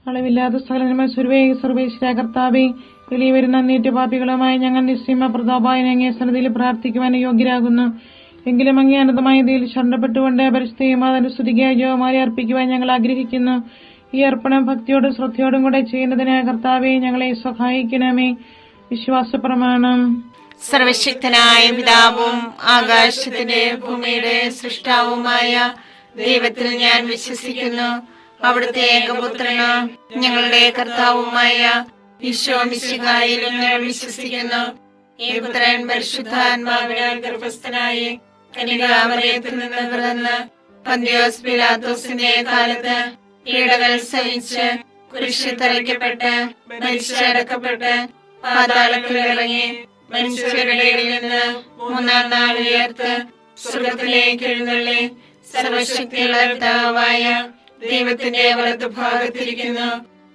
അളവില്ലാത്ത സകലന്മ സർവേശ്വര കർത്താവേ, വെളിവരുന്ന നീറ്റ് പാപികളുമായി ഞങ്ങൾ നിസ്സീമ പ്രതാപായൻ അങ്ങേ സന്നിധിയിൽ പ്രാർത്ഥിക്കുവാൻ യോഗ്യരാകുന്നു. എങ്കിലും അങ്ങേ അനന്തമായ ഇതിൽ ശരണപ്പെട്ടുകൊണ്ട് പരിശുദ്ധയും അതനുസ്തുതിക്കായി ജോമാരി അർപ്പിക്കുവാൻ ഞങ്ങൾ ആഗ്രഹിക്കുന്നു. ഈ അർപ്പണം ഭക്തിയോടും ശ്രദ്ധയോടും കൂടെ ചെയ്യുന്നതിന് കർത്താവെ ഞങ്ങളെ സഹായിക്കണമേ. വിശ്വാസ പ്രമാണം. സർവശക്തനായ പിതാവും ആകാശത്തിന്റെ ഭൂമിയുടെ സൃഷ്ടാവുമായ ദൈവത്തിൽ ഞാൻ വിശ്വസിക്കുന്നു. അവിടുത്തെ ഏകപുത്രന് ഞങ്ങളുടെ കർത്താവുമായ ഈശോ മിശിഹായിലും ഞാൻ വിശ്വസിക്കുന്നു. ഈ പുത്രൻ പരിശുദ്ധാത്മാവിനാൽ ഗർഭസ്ഥനായി കന്യകാമറിയത്തിൽ നിന്ന് പിറന്ന് പന്തിയോസ് പിലാത്തോസിന്റെ കാലത്ത് പീഡകൾ സഹിച്ച് കുരിശിൽ തറയ്ക്കപ്പെട്ട് മരിച്ചടക്കപ്പെട്ട് പാതാളത്തിൽ ഇറങ്ങി മനുഷ്യരുടെ ഇടയിൽ നിന്ന് മൂന്നാം നാൾ ഉയർത്ത് സ്വർഗ്ഗത്തിലേക്ക് എഴുന്നള്ളി സർവശക്തിയുള്ള പിതാവായ ദൈവത്തിന്റെ വലതുഭാഗത്തിരിക്കുന്നു.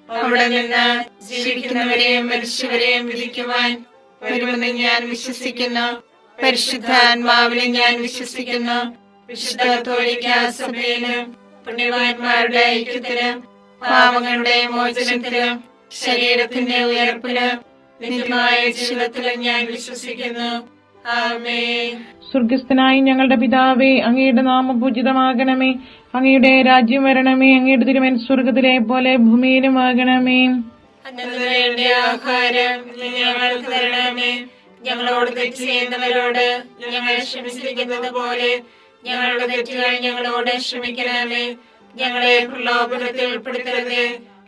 അവിടെ നിന്ന് ജീവിക്കുന്നവരെയും മരിച്ചവരെയും വിധിക്കുവാൻ വരുമെന്ന് ഞാൻ വിശ്വസിക്കുന്നു. പരിശുദ്ധാത്മാവിനെ ഞാൻ വിശ്വസിക്കുന്നു. വിശുദ്ധ കത്തോലിക്ക സഭയിലും പുണ്യവാന്മാരുടെ ഐക്യത്തിലും പാപങ്ങളുടെ മോചനത്തിലും ശരീരത്തിന്റെ ഉയർപ്പിലും നിത്യമായ ജീവിതത്തിലും ഞാൻ വിശ്വസിക്കുന്നു. ആമേൻ. സ്വർഗസ്ഥനായി ഞങ്ങളുടെ പിതാവേ, അങ്ങയുടെ നാമം പൂജിതമാകണമേ. അങ്ങയുടെ രാജ്യം വരണമേ. അങ്ങയുടെ തിരുമനസ്സ് സ്വർഗത്തിലെ പോലെ ഭൂമിയിലും ആകണമേ. അന്നു വേണ്ട ആഹാരം ഞങ്ങൾക്ക് തരണമേ. ഞങ്ങളോട് തെറ്റ് ചെയ്യുന്നവരോട് ഞങ്ങൾ ക്ഷമിച്ചിരിക്കുന്നത് പോലെ ഞങ്ങളുടെ തെറ്റുകൾ ഞങ്ങളോട് ക്ഷമിക്കണമേ. ഞങ്ങളെ പ്രലോഭനത്തിൽ ഉൾപ്പെടുത്തരുത്,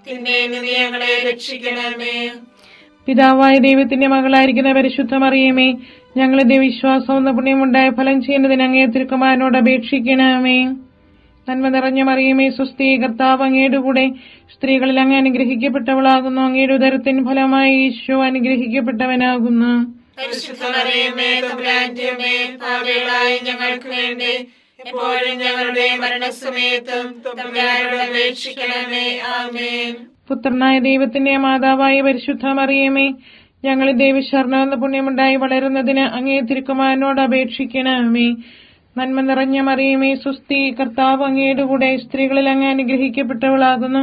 തിന്മയിൽ നിന്ന് ഞങ്ങളെ രക്ഷിക്കണമേ. പിതാവായ ദൈവത്തിന്റെ മകളായിരിക്കുന്ന പരിശുദ്ധ മറിയമേ, ഞങ്ങളുടെ വിശ്വാസം എന്ന പുണ്യമുണ്ടായ ഫലം ചെയ്യുന്നതിന് അങ്ങേ തിരുക്കുമാരനോട് അപേക്ഷിക്കണമേ. നന്മ നിറഞ്ഞ മറിയമേ, സ്വസ്തി, കർത്താവ് അങ്ങയുടെ കൂടെ സ്ത്രീകളിൽ അങ്ങ് അനുഗ്രഹിക്കപ്പെട്ടവളാകുന്നു. അങ്ങയുടെ ഉദരത്തിൻ ഫലമായി ഈശോ അനുഗ്രഹിക്കപ്പെട്ടവനാകുന്നു. പരിശുദ്ധ മറിയമേ, തമ്പുരാന്റെ അമ്മേ, പാപികളായ ഞങ്ങൾക്ക് വേണ്ടി എപ്പോഴും ഞങ്ങളുടെ മരണസമയത്തും തമ്പുരാനോട് അപേക്ഷിക്കണമേ. ആമേൻ. പുത്രനായ ദൈവത്തിന്റെ മാതാവായ പരിശുദ്ധ മറിയമേ, ഞങ്ങൾ ദൈവശരണം എന്ന പുണ്യമുണ്ടായി വളരുന്നതിന് അങ്ങേ തിരുക്കുമാരനോട് അപേക്ഷിക്കണമേ. നന്മ നിറഞ്ഞ മറിയമേ, സ്വസ്തി, കർത്താവ് അങ്ങയുടെ കൂടെ സ്ത്രീകളിൽ അങ്ങ് അനുഗ്രഹിക്കപ്പെട്ടവളാകുന്നു.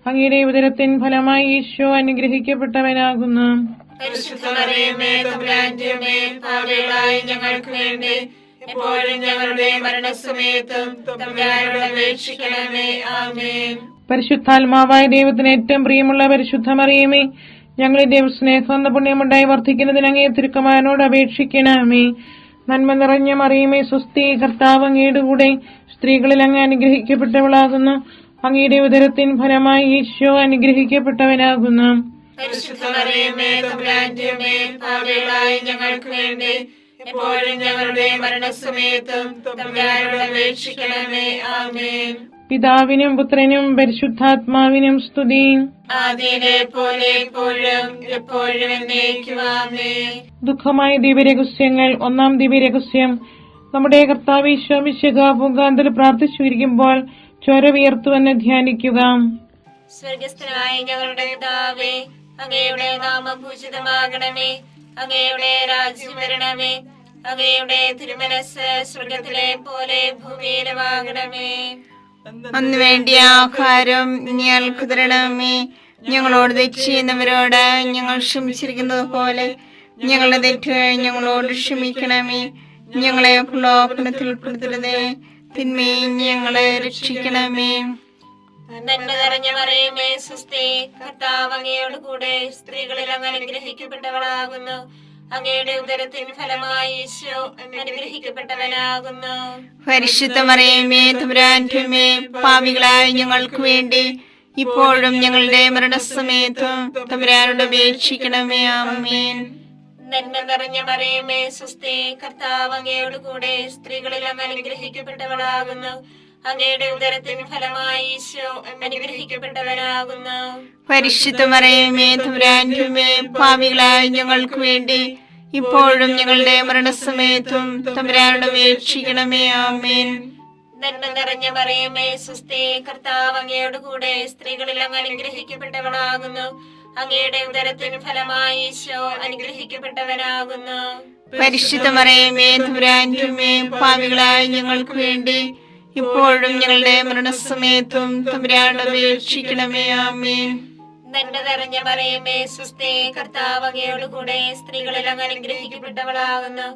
അങ്ങയുടെ ഉദരത്തിൻ ഫലമായി ഈശോ അനുഗ്രഹിക്കപ്പെട്ടവനാകുന്നു. പരിശുദ്ധ മറിയമേ, തമ്പുരാന്റെ അമ്മേ, പാപികളായ ഞങ്ങൾക്ക് വേണ്ടി എപ്പോഴും ഞങ്ങളുടെ മരണസമയത്തും തമ്പുരാനോട് അപേക്ഷിക്കണമേ. ആമേൻ. പരിശുദ്ധാത്മാവായ ദൈവത്തിന് ഏറ്റവും പ്രിയമുള്ള പരിശുദ്ധ മറിയമേ, ഞങ്ങളുടെ സ്നേഹം എന്ന പുണ്യമുണ്ടായി വർദ്ധിക്കുന്നതിന് അങ്ങേ തിരുക്കുമാരനോട് അപേക്ഷിക്കണമേ. നന്മ നിറഞ്ഞ മറിയമേ, സ്വസ്തി, കർത്താവ് അങ്ങയുടെ കൂടെ സ്ത്രീകളിൽ അങ്ങ് അനുഗ്രഹിക്കപ്പെട്ടവളാകുന്നു. അങ്ങയുടെ ഉദരത്തിൻ ഫലമായി ഈശോ അനുഗ്രഹിക്കപ്പെട്ടവനാകുന്നു. പരിശുദ്ധ മറിയമേ, തമ്പുരാന്റെ അമ്മേ, പാപികളായ ഞങ്ങൾക്ക് വേണ്ടി എപ്പോഴും ഞങ്ങളുടെ മരണസമയത്തും തമ്പുരാനോട് അപേക്ഷിക്കണമേ. ആമേൻ. പിതാവിനും പുത്രനും പരിശുദ്ധാത്മാവിനും സ്തുതി. ആദിയിലെ പോലെ എപ്പോഴും എപ്പോഴും എന്നേക്കും. ആമേൻ. ദുഃഖമായ ദിവ്യരഹസ്യങ്ങൾ. ഒന്നാം ദിവ്യരഹസ്യം. നമ്മുടെ കർത്താവ് ഈശോ മിശിഹാ പൂങ്കാന്തൽ പ്രാർത്ഥിച്ചിരിക്കുമ്പോൾ ചോര വിയർത്തുവെന്ന് ധ്യാനിക്കുക. സ്വർഗസ്ഥനായ ഞങ്ങളുടെ പിതാവേ, അങ്ങയുടെ നാമം പൂജിതമാകണമേ. അങ്ങയുടെ രാജ്യം വരണമേ. അങ്ങയുടെ തിരുമനസ്സ് സ്വർഗത്തിലെ പോലെ ഭൂമിയിലുമാകണമേ. അന്ന് വേണ്ടിയ ആഹാരം ഞങ്ങൾക്ക് തരണമേ. ഞങ്ങളോട് തെറ്റ് ചെയ്യുന്നവരോട് ഞങ്ങൾ ക്ഷമിച്ചിരിക്കുന്നത് പോലെ ഞങ്ങളുടെ തെറ്റുകൾ ഞങ്ങളോട് ക്ഷമിക്കണമേ. ഞങ്ങളെ പ്രലോഭനത്തിൽ ഉൾപ്പെടുത്തരുതേ, തിന്മയിൽ ഞങ്ങളെ രക്ഷിക്കണമേ. നന്മ നിറഞ്ഞ മറിയമേ, സ്വസ്തി, കർത്താവ് അങ്ങയോട് കൂടെ സ്ത്രീകളിൽ അങ്ങ് അനുഗ്രഹിക്കപ്പെട്ടവളാകുന്നു. അങ്ങയുടെ ഉദരത്തിൻ ഫലമായി ഈശോ അനുഗ്രഹിക്കപ്പെട്ടവനാകുന്നു. പരിശുദ്ധ മറിയമേ, തമ്പുരാന്റെ അമ്മേ, പാപികളായ ഞങ്ങൾക്ക് വേണ്ടി ഇപ്പോഴും ഞങ്ങളുടെ മരണസമയത്തും തമ്പുരാനോട് അപേക്ഷിക്കണമേ. ആമേൻ. നന്മ നിറഞ്ഞ മറിയമേ, സ്വസ്തി, കർത്താവ് അങ്ങയോട് കൂടെ സ്ത്രീകളിൽ അങ്ങ് അനുഗ്രഹിക്കപ്പെട്ടവളാകുന്നു. അങ്ങയുടെ ഉദരത്തിൻ ഫലമായി ഈശോ അനുഗ്രഹിക്കപ്പെട്ടവനാകുന്നു. പരിശുദ്ധ മറിയമേ, തമ്പുരാന്റെ അമ്മേ, പാപികളായ ഞങ്ങൾക്ക് വേണ്ടി ഇപ്പോഴും ഞങ്ങളുടെ മരണസമയത്തും തമ്പുരാനോട് അപേക്ഷിക്കണമേ. ആമേൻ. നന്മ നിറഞ്ഞ മറിയമേ, സ്വസ്തി, കർത്താവ് അങ്ങയോട് കൂടെ സ്ത്രീകളിൽ അങ്ങ് അനുഗ്രഹിക്കപ്പെട്ടവളാകുന്നു. അങ്ങയുടെ ഉദരത്തിൻ ഫലമായി ഈശോ അനുഗ്രഹിക്കപ്പെട്ടവനാകുന്നു. പരിശുദ്ധ മറിയമേ, തമ്പുരാന്റെ അമ്മേ, പാപികളായ ഞങ്ങൾക്ക് വേണ്ടി ഇപ്പോഴും ഞങ്ങളുടെ മരണസമയത്തും തമ്പുരാനോട് അപേക്ഷിക്കണമേ. ആമേൻ. നന്മ നിറഞ്ഞ മറിയമേ സുസ്ഥി, കർത്താവ് അങ്ങയോട് കൂടെ സ്ത്രീകളിൽ അങ്ങ് അനുഗ്രഹിക്കപ്പെട്ടവളാകുന്നു.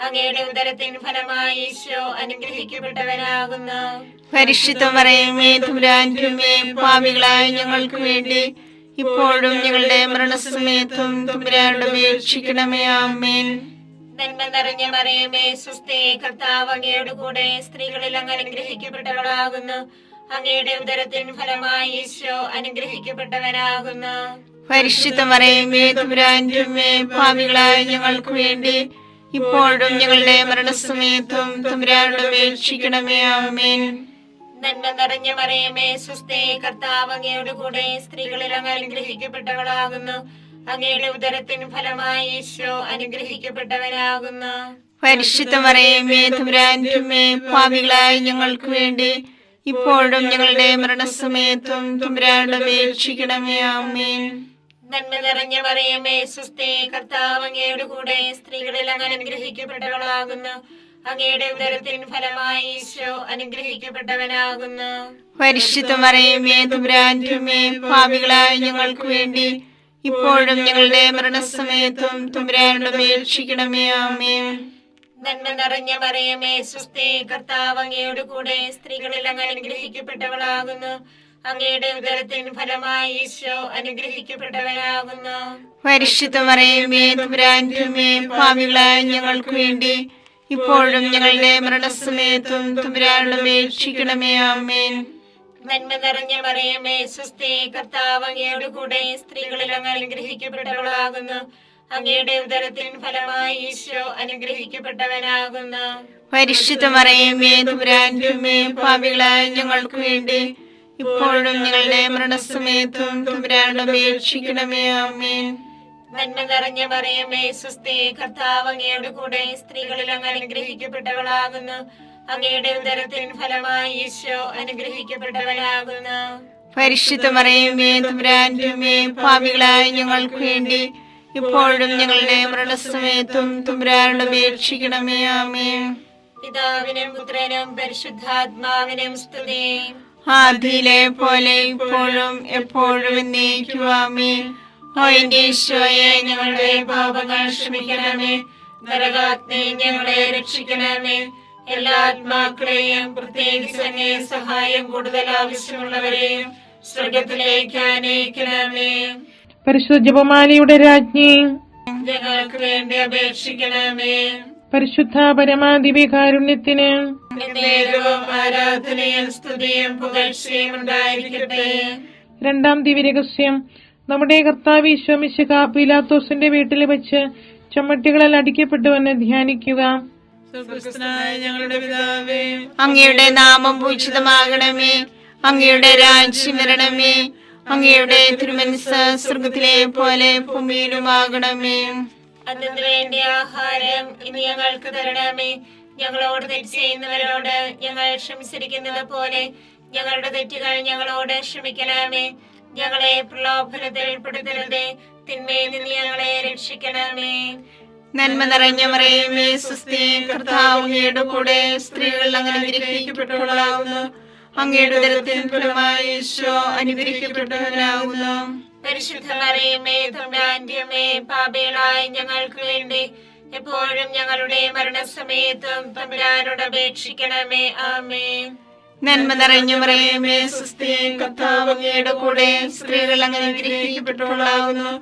അങ്ങയുടെ ഉദരത്തിൻ ഫലമായി ഈശോ അനുഗ്രഹിക്കപ്പെട്ടവനാകുന്നു. പരിശുദ്ധ മറിയമേ തമ്പുരാന്റെ അമ്മേ, പാപികളായ ഞങ്ങൾക്ക് വേണ്ടി ഇപ്പോഴും ഞങ്ങളുടെ മരണസമയത്തും തമ്പുരാനോട് അപേക്ഷിക്കണമേ. ആമേൻ. നന്മ നിറഞ്ഞ മറിയമേ സുസ്ഥി, കർത്താവ് അങ്ങയോട് കൂടെ സ്ത്രീകളിൽ അങ്ങ് അനുഗ്രഹിക്കപ്പെട്ടവളാകുന്നു. അങ്ങയുടെ ഉദരത്തിൻ ഫലമായി ഈശോ അനുഗ്രഹിക്കപ്പെട്ടവനാകുന്നു. പരിശുദ്ധ മറിയമേ തമ്പുരാന്റെ അമ്മേ, പാപികളായ ഞങ്ങൾക്ക് വേണ്ടി ഇപ്പോഴും ഞങ്ങളുടെ മരണസമയത്തും തമ്പുരാനോട് അപേക്ഷിക്കണമേ. ആമേൻ. നന്മ നിറഞ്ഞ മറിയമേ സുസ്ഥി, കർത്താവ് അങ്ങയോട് കൂടെ സ്ത്രീകളിൽ അങ്ങ് അനുഗ്രഹിക്കപ്പെട്ടവളാകുന്നു. അങ്ങയുടെ ഉദരത്തിൻ ഫലമായി ഈശോ അനുഗ്രഹിക്കപ്പെട്ടവനാകുന്നു. പരിശുദ്ധ മറിയമേ തമ്പുരാന്റെ അമ്മേ, പാപികളായ ഞങ്ങൾക്ക് വേണ്ടി ഇപ്പോഴും ഞങ്ങളുടെ മരണസമയത്തും തമ്പുരാനോട് അപേക്ഷിക്കണമേ. ആമേൻ. നന്മ നിറഞ്ഞ മറിയമേ സുസ്ഥി, കർത്താവ് അങ്ങയോട് കൂടെ സ്ത്രീകളിൽ അങ്ങ് അനുഗ്രഹിക്കപ്പെട്ടവളാകുന്നു. അങ്ങയുടെ ഉദരത്തിൻ ഫലമായി ഈശോ അനുഗ്രഹിക്കപ്പെട്ടവനാകുന്നു. പരിശുദ്ധ മറിയമേ തമ്പുരാന്റെ അമ്മേ, പാപികളായ ഞങ്ങൾക്ക് വേണ്ടി ഇപ്പോഴും ഞങ്ങളുടെ മരണസമയത്തും തമ്പുരാനോട് അപേക്ഷിക്കണമേ. ആമേൻ. നന്മ നിറഞ്ഞ മറിയമേ സുസ്ഥി, കർത്താവ് അങ്ങയോട് കൂടെ സ്ത്രീകളിൽ അങ്ങ് അനുഗ്രഹിക്കപ്പെട്ടവളാകുന്നു. അങ്ങയുടെ ഉദരത്തിൻ ഫലമായി ഈശോ അനുഗ്രഹിക്കപ്പെട്ടവനാകുന്നു. പരിശുദ്ധ മറിയമേ തമ്പുരാന്റെ അമ്മേ, പാപികളായ ഞങ്ങൾക്ക് വേണ്ടി ഇപ്പോഴും ഞങ്ങളുടെ മരണസമയത്തും തമ്പുരാനോട് അപേക്ഷിക്കണമേ. ആമേൻ. നന്മ നിറഞ്ഞ മറിയമേ സുസ്ഥി, കർത്താവ് അങ്ങയോട് കൂടെ സ്ത്രീകളിൽ അങ്ങ് അനുഗ്രഹിക്കപ്പെട്ടവളാകുന്നു. അങ്ങയുടെ ഉദരത്തിൻ ഫലമായി ഈശോ അനുഗ്രഹിക്കപ്പെട്ടവനാകുന്നു. പരിശുദ്ധ മറിയമേ തമ്പുരാന്റെ അമ്മേ, പാപികളായ ഞങ്ങൾക്ക് വേണ്ടി ഇപ്പോഴും ഞങ്ങളുടെ മരണസമയത്തും തമ്പുരാനോട് അപേക്ഷിക്കണമേ. ആമേൻ. നന്മ നിറഞ്ഞ മറിയമേ സുസ്ഥി, കർത്താവ് അങ്ങയോട് കൂടെ സ്ത്രീകളിൽ അങ്ങ് അനുഗ്രഹിക്കപ്പെട്ടവളാകുന്നു. അങ്ങയുടെ ഉദരത്തിൻ ഫലമായി ഈശോ അനുഗ്രഹിക്കപ്പെട്ടവനാകുന്നു. പരിശുദ്ധ മറിയമേ തമ്പുരാന്റെ അമ്മേ, പാപികളായ ഞങ്ങൾക്ക് വേണ്ടി ഇപ്പോഴും ഞങ്ങളുടെ മരണസമയത്തും തമ്പുരാനോട് അപേക്ഷിക്കണമേ. ആമേൻ. പിതാവിനും പുത്രനും പരിശുദ്ധാത്മാവിനും സ്തുതി. ആദിയിലെ പോലെ ഇപ്പോഴും എപ്പോഴും എന്നേക്കും. ആമേൻ. ഓ എന്റെ ഈശോയെ, ഞങ്ങളുടെ പാപങ്ങൾ ക്ഷമിക്കണമേ. നരകാഗ്നി ഞങ്ങളെ രക്ഷിക്കണമേ. എല്ലാ ആത്മാക്കളെയും പ്രത്യേകിച്ച് അങ്ങേ സഹായം കൂടുതൽ ആവശ്യമുള്ളവരെയും സ്വർഗത്തിലേക്ക് അനയിക്കണമേ. പരിശുദ്ധ ജപമാലയുടെ രാജ്ഞി, ഞങ്ങൾക്ക് വേണ്ടി അപേക്ഷിക്കണമേ. പരിശുദ്ധ പരമാദിവ്യകാരുണ്യത്തിന് എന്നേരവും ആരാധനയും സ്തുതിയും പുകഴ്ചയും ഉണ്ടായിരിക്കട്ടെ. രണ്ടാം ദിവ്യരഹസ്യം. നമ്മുടെ കർത്താവ് ഈശോ മിശിഹ പീലാത്തോസിന്റെ വീട്ടിൽ വെച്ച് ചമ്മട്ടികളിൽ അടിക്കപ്പെട്ടുവെന്ന് ധ്യാനിക്കുക. സ്വർഗ്ഗസ്ഥനായ ഞങ്ങളുടെ പിതാവേ, അങ്ങയുടെ നാമം പൂജിതമാകണമേ. അങ്ങയുടെ രാജ്യം വരണമേ. അങ്ങയുടെ തിരുമനസ്സ് സ്വർഗത്തിലെ പോലെ ഭൂമിയിലുമാകണമേ. അതിനു വേണ്ടി ആഹാരം ഇനി ഞങ്ങൾക്ക് തരണമേ. ഞങ്ങളോട് തെറ്റ് ചെയ്യുന്നവരോട് ഞങ്ങൾ ക്ഷമിച്ചിരിക്കുന്നത് പോലെ ഞങ്ങളുടെ തെറ്റുകൾ ഞങ്ങളോട് ക്ഷമിക്കണമേ. ഞങ്ങളെ പ്രലോഭനത്തിൽ ഉൾപ്പെടുത്തരുതേ, തിന്മയിൽ നിന്ന് ഞങ്ങളെ രക്ഷിക്കണമേ. നന്മ നിറഞ്ഞ മറിയമേ സുസ്ഥി, കർത്താവ് അങ്ങയുടെ കൂടെ സ്ത്രീകൾ അങ്ങ് അനുഗ്രഹിക്കപ്പെട്ടവളാകുന്നു. അങ്ങയുടെ ഉദരത്തിൻ ഫലമായി ഈശോ അനുഗ്രഹിക്കപ്പെട്ടവനാകുന്നു. പരിശുദ്ധ മറിയമേ തമ്പുരാന്റെ അമ്മേ, പാപികളായ ഞങ്ങൾക്ക് വേണ്ടി എപ്പോഴും ഞങ്ങളുടെ മരണസമയത്തും തമ്പുരാനോട് അപേക്ഷിക്കണമേ. ആമേൻ. നന്മ നിറഞ്ഞ മറിയമേ സുസ്ഥി, കർത്താവ് അങ്ങയുടെ കൂടെ സ്ത്രീകൾ അങ്ങ് അനുഗ്രഹിക്കപ്പെട്ടവളാകുന്നു.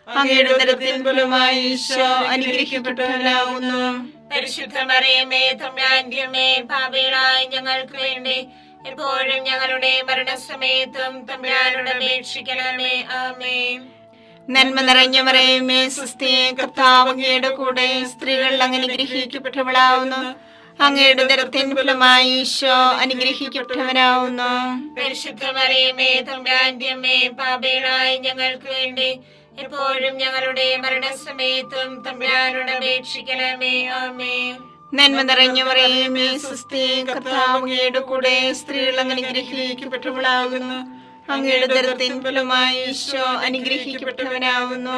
അങ്ങയുടെ ഉദരത്തിൻ ഫലമായി ഈശോ അനുഗ്രഹിക്കപ്പെട്ടവനാകുന്നു. പരിശുദ്ധ മറിയമേ തമ്പുരാന്റെ അമ്മേ, പാപികളായ ഞങ്ങൾക്ക് വേണ്ടി എപ്പോഴും ഞങ്ങളുടെ മരണസമയത്തും തമ്പുരാനോട് അപേക്ഷിക്കണമേ. ആമേൻ. നന്മ നിറഞ്ഞ മറിയമേ സുസ്ഥി, കർത്താവ് അങ്ങയുടെ കൂടെ സ്ത്രീകൾ അങ്ങ് അനുഗ്രഹിക്കപ്പെട്ടവളാകുന്നു. അങ്ങയുടെ ഉദരത്തിൻ ഫലമായി ഈശോ അനുഗ്രഹിക്കപ്പെട്ടവനാകുന്നു. പരിശുദ്ധ മറിയമേ തമ്പുരാന്റെ അമ്മേ, പാപികളായ ഞങ്ങൾക്ക് വേണ്ടി എപ്പോഴും ഞങ്ങളുടെ മരണസമയത്തും തമ്പുരാനോട് അപേക്ഷിക്കണമേ. ആമേൻ. നന്മ നിറഞ്ഞ മറിയമേ സുസ്ഥി, കർത്താവ് അങ്ങയുടെ കൂടെ സ്ത്രീകൾ അങ്ങ് അനുഗ്രഹിക്കപ്പെട്ടവളാകുന്നു. അങ്ങയുടെ ഉദരത്തിൻ ഫലമായി ഈശോ അനുഗ്രഹിക്കപ്പെട്ടവനാകുന്നു.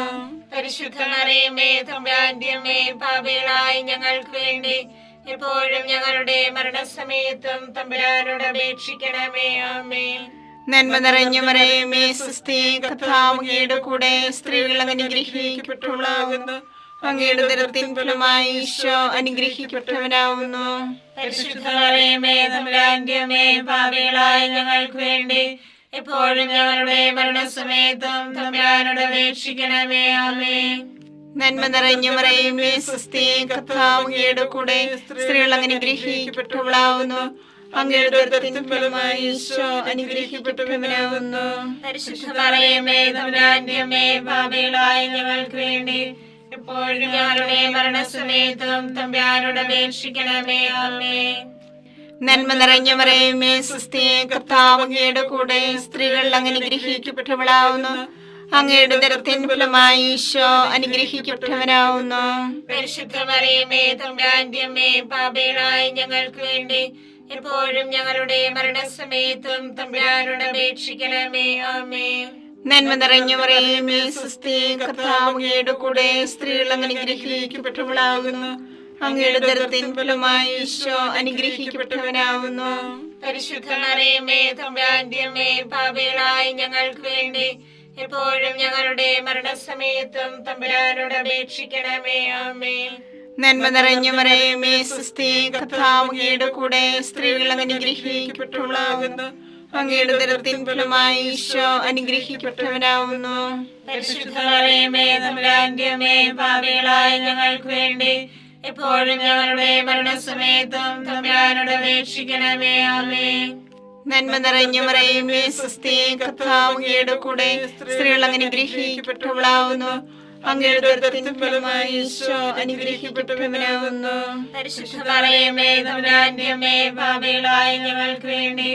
പരിശുദ്ധ മറിയമേ തമ്പുരാന്റെ അമ്മേ, പാപികളായ ഞങ്ങൾക്ക് വേണ്ടി എപ്പോഴും ഞങ്ങളുടെ മരണസമയത്തും തമ്പുരാനോട് അപേക്ഷിക്കണമേ. ആമേൻ. നന്മ നിറഞ്ഞ മറിയമേ സുസ്ഥി, കർത്താവ് അങ്ങയുടെ കൂടെ സ്ത്രീകൾ അനുഗ്രഹിക്കപ്പെട്ടവളാകുന്നു. അങ്ങയുടെ ഉദരത്തിൻ ഫലമായി ഈശോ അനുഗ്രഹിക്കപ്പെട്ടവനാവുന്നു. പരിശുദ്ധ മറിയമേ തമ്പുരാന്റെ അമ്മേ, പാപികളായ ഞങ്ങൾക്ക് വേണ്ടി എപ്പോഴും ഞങ്ങളുടെ മരണസമയത്തും തമ്പുരാനോട് അപേക്ഷിക്കണമേ. ആമേൻ. നന്മ നിറഞ്ഞ മറിയമേ സുസ്ഥി, കർത്താവ് അങ്ങയുടെ കൂടെ സ്ത്രീകൾ അനുഗ്രഹിക്കപ്പെട്ടവളാവുന്നു. അങ്ങയുടെ ഉദരത്തിൻ ഫലമായി ഈശോ അനുഗ്രഹിക്കപ്പെട്ടവനാവുന്നു. പരിശുദ്ധ മറിയമേ തമ്പുരാന്റെ അമ്മേ, പാപികളായ ഞങ്ങൾക്ക് വേണ്ടി എപ്പോഴും ഞങ്ങളുടെ മരണസമയത്തും തമ്പുരാനോട് അപേക്ഷിക്കണമേ. ആമേൻ. നന്മ നിറഞ്ഞ മറിയമേ സുസ്ഥി, കർത്താവ് അങ്ങയുടെ കൂടെ സ്ത്രീകൾ അനുഗ്രഹിക്കപ്പെട്ടവളാവുന്നു. അങ്ങയുടെ ഉദരത്തിൻ ഫലമായി ഈശോ അനുഗ്രഹിക്കപ്പെട്ടവനാവുന്നു. പരിശുദ്ധ മറിയമേ തമ്പുരാന്റെ അമ്മേ, പാപികളായ ഞങ്ങൾക്ക് വേണ്ടി എപ്പോഴും ഞങ്ങളുടെ മരണസമയത്തും തമ്പുരാനോട് അപേക്ഷിക്കണമേ. ആമേൻ. നന്മ നിറഞ്ഞ മറിയമേ സുസ്ഥി, കർത്താവ് അങ്ങയുടെ കൂടെ സ്ത്രീകൾ അനുഗ്രഹിക്കപ്പെട്ടവളാകുന്നു. അങ്ങയുടെ ഉദരത്തിൻ ഫലമായി ഈശോ അനുഗ്രഹിക്കപ്പെട്ടവനാവുന്നു. പരിശുദ്ധ മറിയമേ തമ്പുരാന്റെ അമ്മേ, പാപികളായ ഞങ്ങൾക്ക് വേണ്ടി എപ്പോഴും ഞങ്ങളുടെ മരണസമയത്തും തമ്പുരാനോട് അപേക്ഷിക്കണമേ. ആമേൻ. നന്മ നിറഞ്ഞ മറിയമേ സുസ്ഥി, കർത്താവ് അങ്ങയുടെ കൂടെ സ്ത്രീകൾ അനുഗ്രഹിക്കപ്പെട്ടവളാകുന്നു. അങ്ങയുടെ ഉദരത്തിൻ ഫലമായി ഈശോ അനുഗ്രഹിക്കപ്പെട്ടവനാവുന്നു. പരിശുദ്ധ മറിയമേ തമ്പുരാന്റെ അമ്മേ, പാപികളായ ഞങ്ങൾക്ക് വേണ്ടി എപ്പോഴും ഞങ്ങളുടെ മരണസമയത്തും തമ്പുരാനോട് അപേക്ഷിക്കണമേ. ആമേൻ. നന്മ നിറഞ്ഞ മറിയമേ സുസ്ഥി, കർത്താവ് അങ്ങയുടെ കൂടെ സ്ത്രീകൾ അനുഗ്രഹിക്കപ്പെട്ടവളാവുന്നു. അങ്ങയുടെ ഉദരത്തിൻ ഫലമായി ഈശോ അനുഗ്രഹിക്കപ്പെട്ടവനാവുന്നു. പരിശുദ്ധ മറിയമേ തമ്പുരാന്റെ അമ്മേ, പാപികളായ ഞങ്ങൾക്ക് വേണ്ടി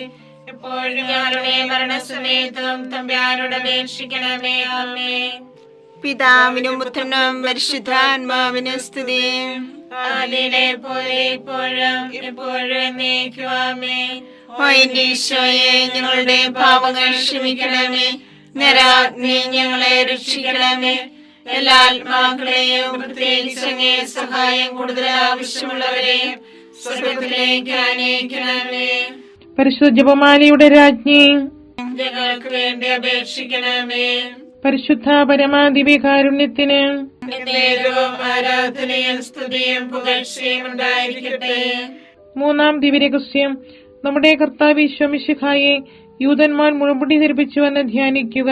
എപ്പോഴും ഞങ്ങളുടെ മരണസമയത്തും തമ്പുരാനോട് അപേക്ഷിക്കണമേ. ആമേൻ. പിതാവിനും പുത്രനും പരിശുദ്ധാത്മാവിനും സ്തുതി. ആദിയിലെ പോലെ ഇപ്പോഴും എപ്പോഴും എന്നേക്കും. ആമേൻ. ഓ എന്റെ ഈശോയെ, ഞങ്ങളുടെ പാപങ്ങൾ ക്ഷമിക്കണമേ. നരാഗ്നി ഞങ്ങളെ രക്ഷിക്കണമേ. എല്ലാ ആത്മാക്കളെയും പ്രത്യേകിച്ച് അങ്ങേ സഹായം കൂടുതൽ ആവശ്യമുള്ളവരെയും സ്വർഗ്ഗത്തിലേക്ക് ആനയിക്കണമേ. പരിശുദ്ധ ജപമാലയുടെ രാജ്ഞി, ഞങ്ങൾക്ക് വേണ്ടി അപേക്ഷിക്കണമേ. പരിശുദ്ധ പരമാദിവ്യകാരുണ്യത്തിന് എന്നേരവും ആരാധനയും സ്തുതിയും പുകഴ്ചയും ഉണ്ടായിരിക്കട്ടെ. മൂന്നാം ദിവ്യരഹസ്യം, നമ്മുടെ കർത്താവ് ഈശോ മിശിഹായെ യൂതന്മാർ മുഴുമുടി ധരിപ്പിച്ചുവെന്ന് ധ്യാനിക്കുക.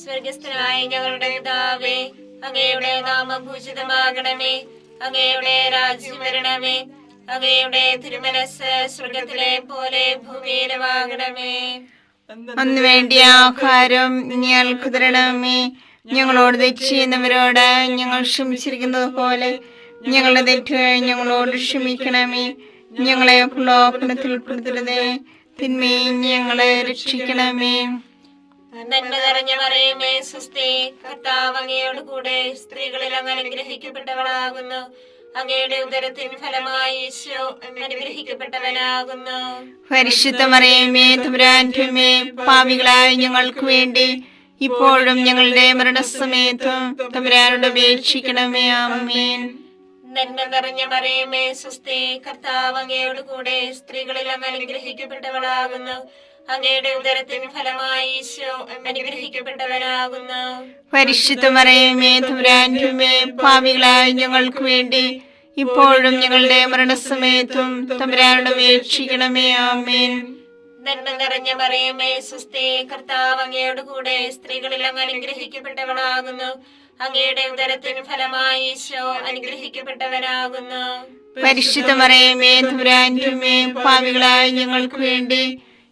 സ്വർഗസ്ഥനായ ഞങ്ങളുടെ പിതാവേ, അങ്ങയുടെ നാമം പൂജിതമാകണമേ. അങ്ങയുടെ രാജ്യം വരണമേ. അങ്ങയുടെ തിരുമനസ് സ്വർഗത്തിലെ പോലെ ഭൂമിയിലുമാകണമേ. അന്ന് വേണ്ടിയ ആഹാരം ഞങ്ങൾക്ക് തരണമേ. ഞങ്ങളോട് തെറ്റ് ചെയ്യുന്നവരോട് ഞങ്ങൾ ക്ഷമിച്ചിരിക്കുന്നത് പോലെ ഞങ്ങളുടെ തെറ്റുകൾ ഞങ്ങളോട് ക്ഷമിക്കണമേ. ഞങ്ങളെ പ്രലോഭനത്തിൽ ഉൾപ്പെടുത്തരുതേ, തിന്മയിൽ ഞങ്ങളെ രക്ഷിക്കണമേ. നന്മ നിറഞ്ഞ മറിയമേ സുസ്ഥി, കർത്താവ് അങ്ങയോട് കൂടെ സ്ത്രീകളിൽ അങ്ങ് അനുഗ്രഹിക്കപ്പെട്ടവളാകുന്നു. അങ്ങയുടെ ഉദരത്തിൻ ഫലമായി ഈശോ അനുഗ്രഹിക്കപ്പെട്ടവനാകുന്നു. പരിശുദ്ധ മറിയമേ തമ്പുരാന്റെ അമ്മേ, പാപികളായ ഞങ്ങൾക്ക് വേണ്ടി ഇപ്പോഴും ഞങ്ങളുടെ മരണസമയത്തും തമ്പുരാനോട് അപേക്ഷിക്കണമേ. ആമേൻ. നന്മ നിറഞ്ഞ മറിയമേ സുസ്ഥി, കർത്താവ് അങ്ങയോട് കൂടെ സ്ത്രീകളിൽ അങ്ങ് അനുഗ്രഹിക്കപ്പെട്ടവളാകുന്നു. അങ്ങയുടെ ഉദരത്തിൻ ഫലമായി ഈശോ അനുഗ്രഹിക്കപ്പെട്ടവനാകുന്നു. പരിശുദ്ധ മറിയമേ തമ്പുരാന്റെ അമ്മേ, പാപികളായ ഞങ്ങൾക്ക് വേണ്ടി ഇപ്പോഴും ഞങ്ങളുടെ മരണസമയത്തും തമ്പുരാനോട് അപേക്ഷിക്കണമേ. ആമേൻ. നന്മ നിറഞ്ഞ മറിയമേ സുസ്ഥി, കർത്താവ് അങ്ങയോട് കൂടെ സ്ത്രീകളിൽ അങ്ങ് അനുഗ്രഹിക്കപ്പെട്ടവളാകുന്നു. അങ്ങയുടെ ഉദരത്തിൻ ഫലമായി ഈശോ അനുഗ്രഹിക്കപ്പെട്ടവനാകുന്നു. പരിശുദ്ധ മറിയമേ തമ്പുരാന്റെ അമ്മേ, പാപികളായ ഞങ്ങൾക്ക് വേണ്ടി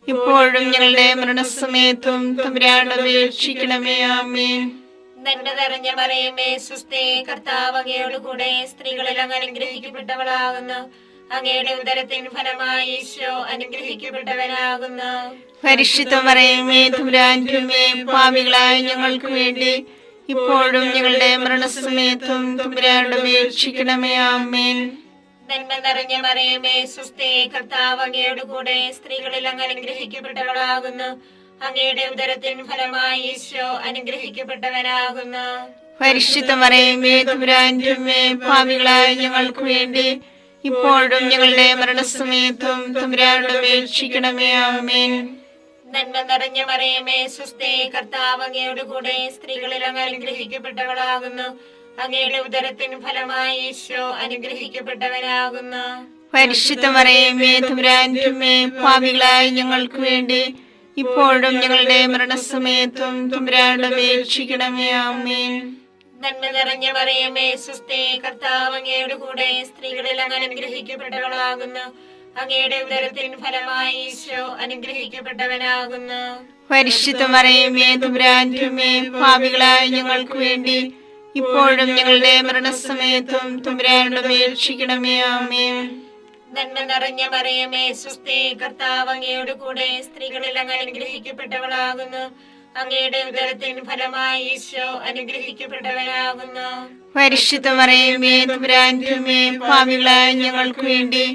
ഇപ്പോഴും ഞങ്ങളുടെ മരണസമയത്തും തമ്പുരാനോട് അപേക്ഷിക്കണമേ. ആമേൻ. നന്മ നിറഞ്ഞ മറിയമേ സുസ്ഥി, കർത്താവ് അങ്ങയോട് കൂടെ സ്ത്രീകളിൽ അങ്ങ് അനുഗ്രഹിക്കപ്പെട്ടവളാകുന്നു. അങ്ങയുടെ ഉദരത്തിൻ ഫലമായി ഈശോ അനുഗ്രഹിക്കപ്പെട്ടവനാകുന്നു. പരിശുദ്ധ മറിയമേ തമ്പുരാന്റെ അമ്മേ, പാപികളായ ഞങ്ങൾക്ക് വേണ്ടി ഇപ്പോഴും ഞങ്ങളുടെ മരണസമയത്തും തമ്പുരാനോട് അപേക്ഷിക്കണമേ. ആമേൻ. നന്മ നിറഞ്ഞ മറിയമേ സുസ്ഥി, കർത്താവ് അങ്ങയോട് കൂടെ സ്ത്രീകളിൽ അങ്ങ് അനുഗ്രഹിക്കപ്പെട്ടവളാകുന്നു. അങ്ങയുടെ ഉദരത്തിൻ ഫലമായി ഈശോ അനുഗ്രഹിക്കപ്പെട്ടവനാകുന്നു. പരിശുദ്ധ മറിയമേ തമ്പുരാന്റെ അമ്മേ, പാപികളായ ഞങ്ങൾക്ക് വേണ്ടി ഇപ്പോഴും ഞങ്ങളുടെ മരണസമയത്തും തമ്പുരാനോട് അപേക്ഷിക്കണമേ. ആമേൻ. നന്മ നിറഞ്ഞ മറിയമേ സ്വസ്തി, കർത്താവ് അങ്ങയുടെ കൂടെ സ്ത്രീകളിൽ അങ്ങ് അനുഗ്രഹിക്കപ്പെട്ടവളാകുന്നു. അങ്ങയുടെ ഉദരത്തിൻ ഫലമായി ഈശോ അനുഗ്രഹിക്കപ്പെട്ടവനാകുന്നു. പരിശുദ്ധ മറിയമേ തമ്പുരാന്റെ അമ്മേ, പാപികളായ ഞങ്ങൾക്ക് വേണ്ടി ഇപ്പോഴും ഞങ്ങളുടെ മരണസമയത്തും തമ്പുരാനോട് അപേക്ഷിക്കണമേ. ആമേൻ. നന്മ നിറഞ്ഞ മറിയമേ സ്വസ്തി, കർത്താവ് അങ്ങയുടെ കൂടെ സ്ത്രീകളിൽ അങ്ങ് അനുഗ്രഹിക്കപ്പെട്ടവളാകുന്നു. അങ്ങയുടെ ഉദരത്തിൻ ഫലമായി ഈശോ അനുഗ്രഹിക്കപ്പെട്ടവനാകുന്നു. പരിശുദ്ധ മറിയമേ തമ്പുരാന്റെ അമ്മേ, പാപികളായ ഞങ്ങൾക്ക് വേണ്ടി ഇപ്പോഴും ഞങ്ങളുടെ മരണസമയത്തും തമ്പുരാനോട് അപേക്ഷിക്കണമേ. ആമേൻ. നന്മ നിറഞ്ഞ മറിയമേ സ്വസ്തി, കർത്താവ് അങ്ങയുടെ കൂടെ സ്ത്രീകളിൽ അങ്ങ് അനുഗ്രഹിക്കപ്പെട്ടവളാകുന്നു. അങ്ങയുടെ ഉദരത്തിൻ ഫലമായി ഈശോ അനുഗ്രഹിക്കപ്പെട്ടവനാകുന്നു. പരിശുദ്ധ മറിയമേ തമ്പുരാന്റെ അമ്മേ, പാപികളായ ഞങ്ങൾക്ക് വേണ്ടി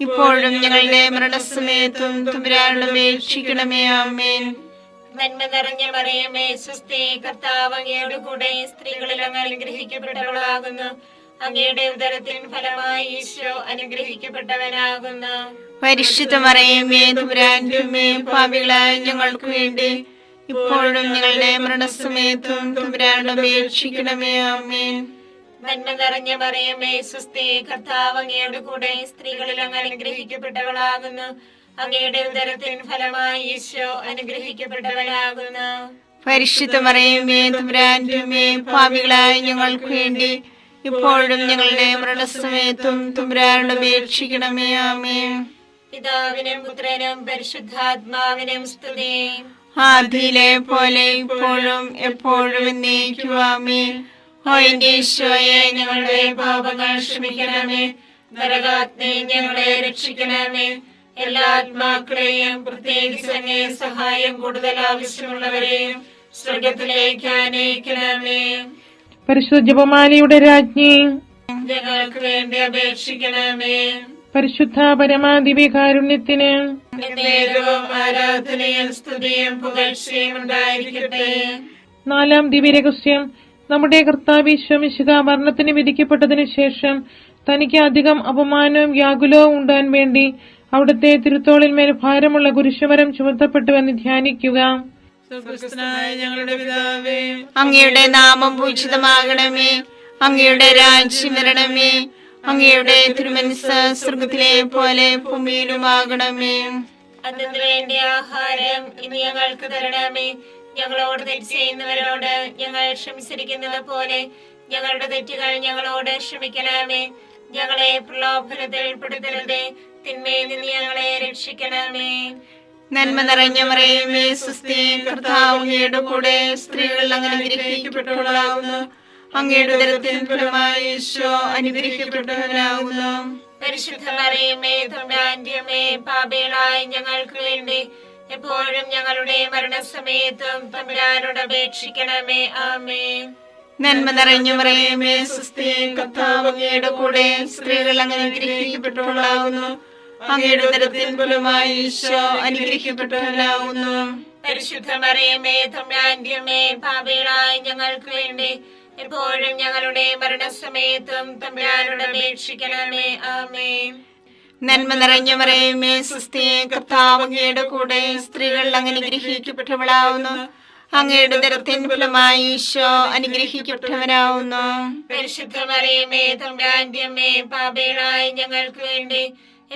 ഇപ്പോഴും ഞങ്ങളുടെ മരണസമയത്തും തമ്പുരാനോട് അപേക്ഷിക്കണമേ. ആമേൻ. നന്മ നിറഞ്ഞ മറിയമേ സ്വസ്തി, കർത്താവ് അങ്ങയുടെ കൂടെ സ്ത്രീകളിൽ അങ്ങ് അനുഗ്രഹിക്കപ്പെട്ടവളാകുന്നു. അങ്ങയുടെ ഉദരത്തിൻ ഫലമായി ഈശോ അനുഗ്രഹിക്കപ്പെട്ടവനാകുന്നു. പരിശുദ്ധ മറിയമേ തമ്പുരാന്റെ അമ്മേ, പാപികളായ ഞങ്ങൾക്ക് വേണ്ടി ഇപ്പോഴും ഞങ്ങളുടെ മരണസമയത്തും തമ്പുരാനോട് അപേക്ഷിക്കണമേ. ആമേൻ. നന്മ നിറഞ്ഞ മറിയമേ സ്വസ്തി, കർത്താവ് അങ്ങയുടെ കൂടെ സ്ത്രീകളിൽ അങ്ങ് അനുഗ്രഹിക്കപ്പെട്ടവളാകുന്നു. അങ്ങയുടെ ഉദരത്തിൻ ഫലമായി ഈശോ അനുഗ്രഹിക്കപ്പെട്ടവനാകുന്നു. പരിശുദ്ധ മറിയമേ തമ്പുരാന്റെ അമ്മേ, പാപികളായ ഞങ്ങൾക്ക് വേണ്ടി ഇപ്പോഴും ഞങ്ങളുടെ മരണസമയത്തും തമ്പുരാനോട് അപേക്ഷിക്കണമേ. ആമേൻ. പിതാവിനും പുത്രനും പരിശുദ്ധാത്മാവിനും സ്തുതി. ആദിയിലെ പോലെ ഇപ്പോഴും എപ്പോഴും എന്നേക്കും. ആമേൻ. ഓ എന്റെ ഈശോയെ, ഞങ്ങളുടെ പാപങ്ങൾ ക്ഷമിക്കണമേ. നരകാഗ്നി ഞങ്ങളെ രക്ഷിക്കണമേ. എല്ലാ ആത്മാക്കളെയും പ്രത്യേകിച്ച് അങ്ങേ സഹായം കൂടുതൽ ആവശ്യമുള്ളവരെയും സ്വർഗത്തിലേക്ക് ആനയിക്കണമേ. പരിശുദ്ധ ജപമാലയുടെ രാജ്ഞി, ഞങ്ങൾക്ക് വേണ്ടി അപേക്ഷിക്കണമേ. പരിശുദ്ധ പരമാദിവ്യകാരുണ്യത്തിന് നേരവും ആരാധനയും സ്തുതിയും പുകഴ്ചയും ഉണ്ടായിരിക്കട്ടെ. 4-ാം ദിവ്യരഹസ്യം. നമ്മുടെ കർത്താവ് ഈശോ മിശിഹാ മരണത്തിന് വിധിക്കപ്പെട്ടതിനു ശേഷം തനിക്ക് അധികം അപമാനവും വ്യാകുലവും ഉണ്ടാൻ വേണ്ടി അവിടുത്തെ തിരുത്തോളിന്മേൽ ഭാരമുള്ള കുരിശുമരം ചുമത്തപ്പെട്ടുവെന്ന് ധ്യാനിക്കുക. സ്വർഗ്ഗസ്ഥനായ ഞങ്ങളുടെ പിതാവേ, അങ്ങയുടെ നാമം പൂജിതമാകണമേ. അങ്ങയുടെ രാജ്യം വരണമേ. അങ്ങയുടെ തിരുമനസ്സ് സ്വർഗ്ഗത്തിലെ പോലെ ഭൂമിയിലുമാകണമേ. അതിനു വേണ്ടി ആഹാരം ഇനി ഞങ്ങൾക്ക് തരണമേ. ഞങ്ങളോട് തെറ്റ് ചെയ്യുന്നവരോട് ഞങ്ങൾ ക്ഷമിച്ചിരിക്കുന്നത് പോലെ ഞങ്ങളുടെ തെറ്റുകൾ ഞങ്ങളോട് ക്ഷമിക്കണമേ. ഞങ്ങളെ പ്രലോഭനത്തിൽ ഉൾപ്പെടുത്തരുതേ, തിന്മയിൽ നിന്ന് ഞങ്ങളെ രക്ഷിക്കണമേ. നന്മ നിറഞ്ഞ മറിയമേ സ്വസ്തി, കർത്താവ് അങ്ങയുടെ കൂടെ സ്ത്രീകൾ അങ്ങ് അനുഗ്രഹിക്കപ്പെട്ടവളാകുന്നു. അങ്ങയുടെ ഉദരത്തിൻ ഫലമായി ഈശോ അനുഗ്രഹിക്കപ്പെട്ടവനാകുന്നു. പരിശുദ്ധ മറിയമേ തമ്പുരാന്റെ അമ്മേ, പാപികളായ ഞങ്ങൾക്ക് വേണ്ടി എപ്പോഴും ഞങ്ങളുടെ മരണസമയത്തും തമ്പുരാനോട് അപേക്ഷിക്കണമേ. ആമേൻ. നന്മ നിറഞ്ഞ മറിയമേ സ്വസ്തി, കർത്താവ് അങ്ങയുടെ കൂടെ സ്ത്രീകൾ അങ്ങ് അനുഗ്രഹിക്കപ്പെട്ടവളാകുന്നു. അങ്ങയുടെ ഉദരത്തിൻ ഫലമായി ഈശോ അനുഗ്രഹിക്കപ്പെട്ടവനാകുന്നു. പരിശുദ്ധ മറിയമേ തമ്പുരാന്റെ അമ്മേ, പാപികളായ ഞങ്ങൾക്ക് വേണ്ടി എപ്പോഴും ഞങ്ങളുടെ മരണസമയത്തും തമ്പുരാനോട് അപേക്ഷിക്കണമേ. ആമേൻ. നന്മ നിറഞ്ഞ മറിയമേ സ്വസ്തി, കർത്താവ് അങ്ങയുടെ കൂടെ സ്ത്രീകൾ അങ്ങ് അനുഗ്രഹിക്കപ്പെട്ടവളാകുന്നു. അങ്ങയുടെ ഉദരത്തിൻ ഫലമായി ഈശോ അനുഗ്രഹിക്കപ്പെട്ടവനാകുന്നു. പരിശുദ്ധ മറിയമേ തമ്പുരാന്റെ അമ്മേ, പാപികളായ ഞങ്ങൾക്ക് വേണ്ടി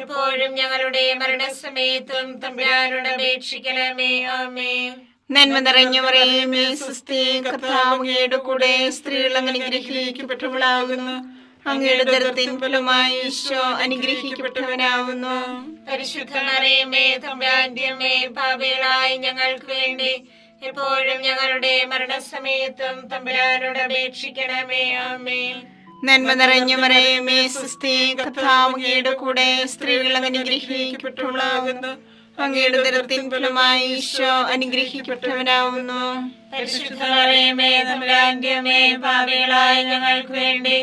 എപ്പോഴും ഞങ്ങളുടെ മരണസമയത്തും തമ്പുരാനോട് അപേക്ഷിക്കണമേ. ആമേൻ. നന്മ നിറഞ്ഞ മറിയമേ സ്വസ്തി, കർത്താവ് അങ്ങയുടെ കൂടെ സ്ത്രീകൾ അങ്ങ് അനുഗ്രഹിക്കപ്പെട്ടവളാകുന്നു. അങ്ങയുടെ ഉദരത്തിൻ ഫലമായി ഈശോ അനുഗ്രഹിക്കപ്പെട്ടവനാകുന്നു. പരിശുദ്ധ മറിയമേ തമ്പുരാന്റെ അമ്മേ, പാപികളായ ഞങ്ങൾക്ക് വേണ്ടി എപ്പോഴും ഞങ്ങളുടെ മരണസമയത്തും തമ്പുരാനോട് അപേക്ഷിക്കണമേ. ആമേൻ. നന്മ നിറഞ്ഞ മറിയമേ സ്വസ്തി, കർത്താവ് അങ്ങയുടെ കൂടെ സ്ത്രീകൾ അങ്ങ് അനുഗ്രഹിക്കപ്പെട്ടവളാകുന്നു. അങ്ങയുടെ ഉദരത്തിൻ ഫലമായി ഈശോ അനുഗ്രഹിക്കപ്പെട്ടവനാകുന്നു. പരിശുദ്ധ മറിയമേ തമ്പുരാന്റെ അമ്മേ, പാപികളായ ഞങ്ങൾക്ക് വേണ്ടി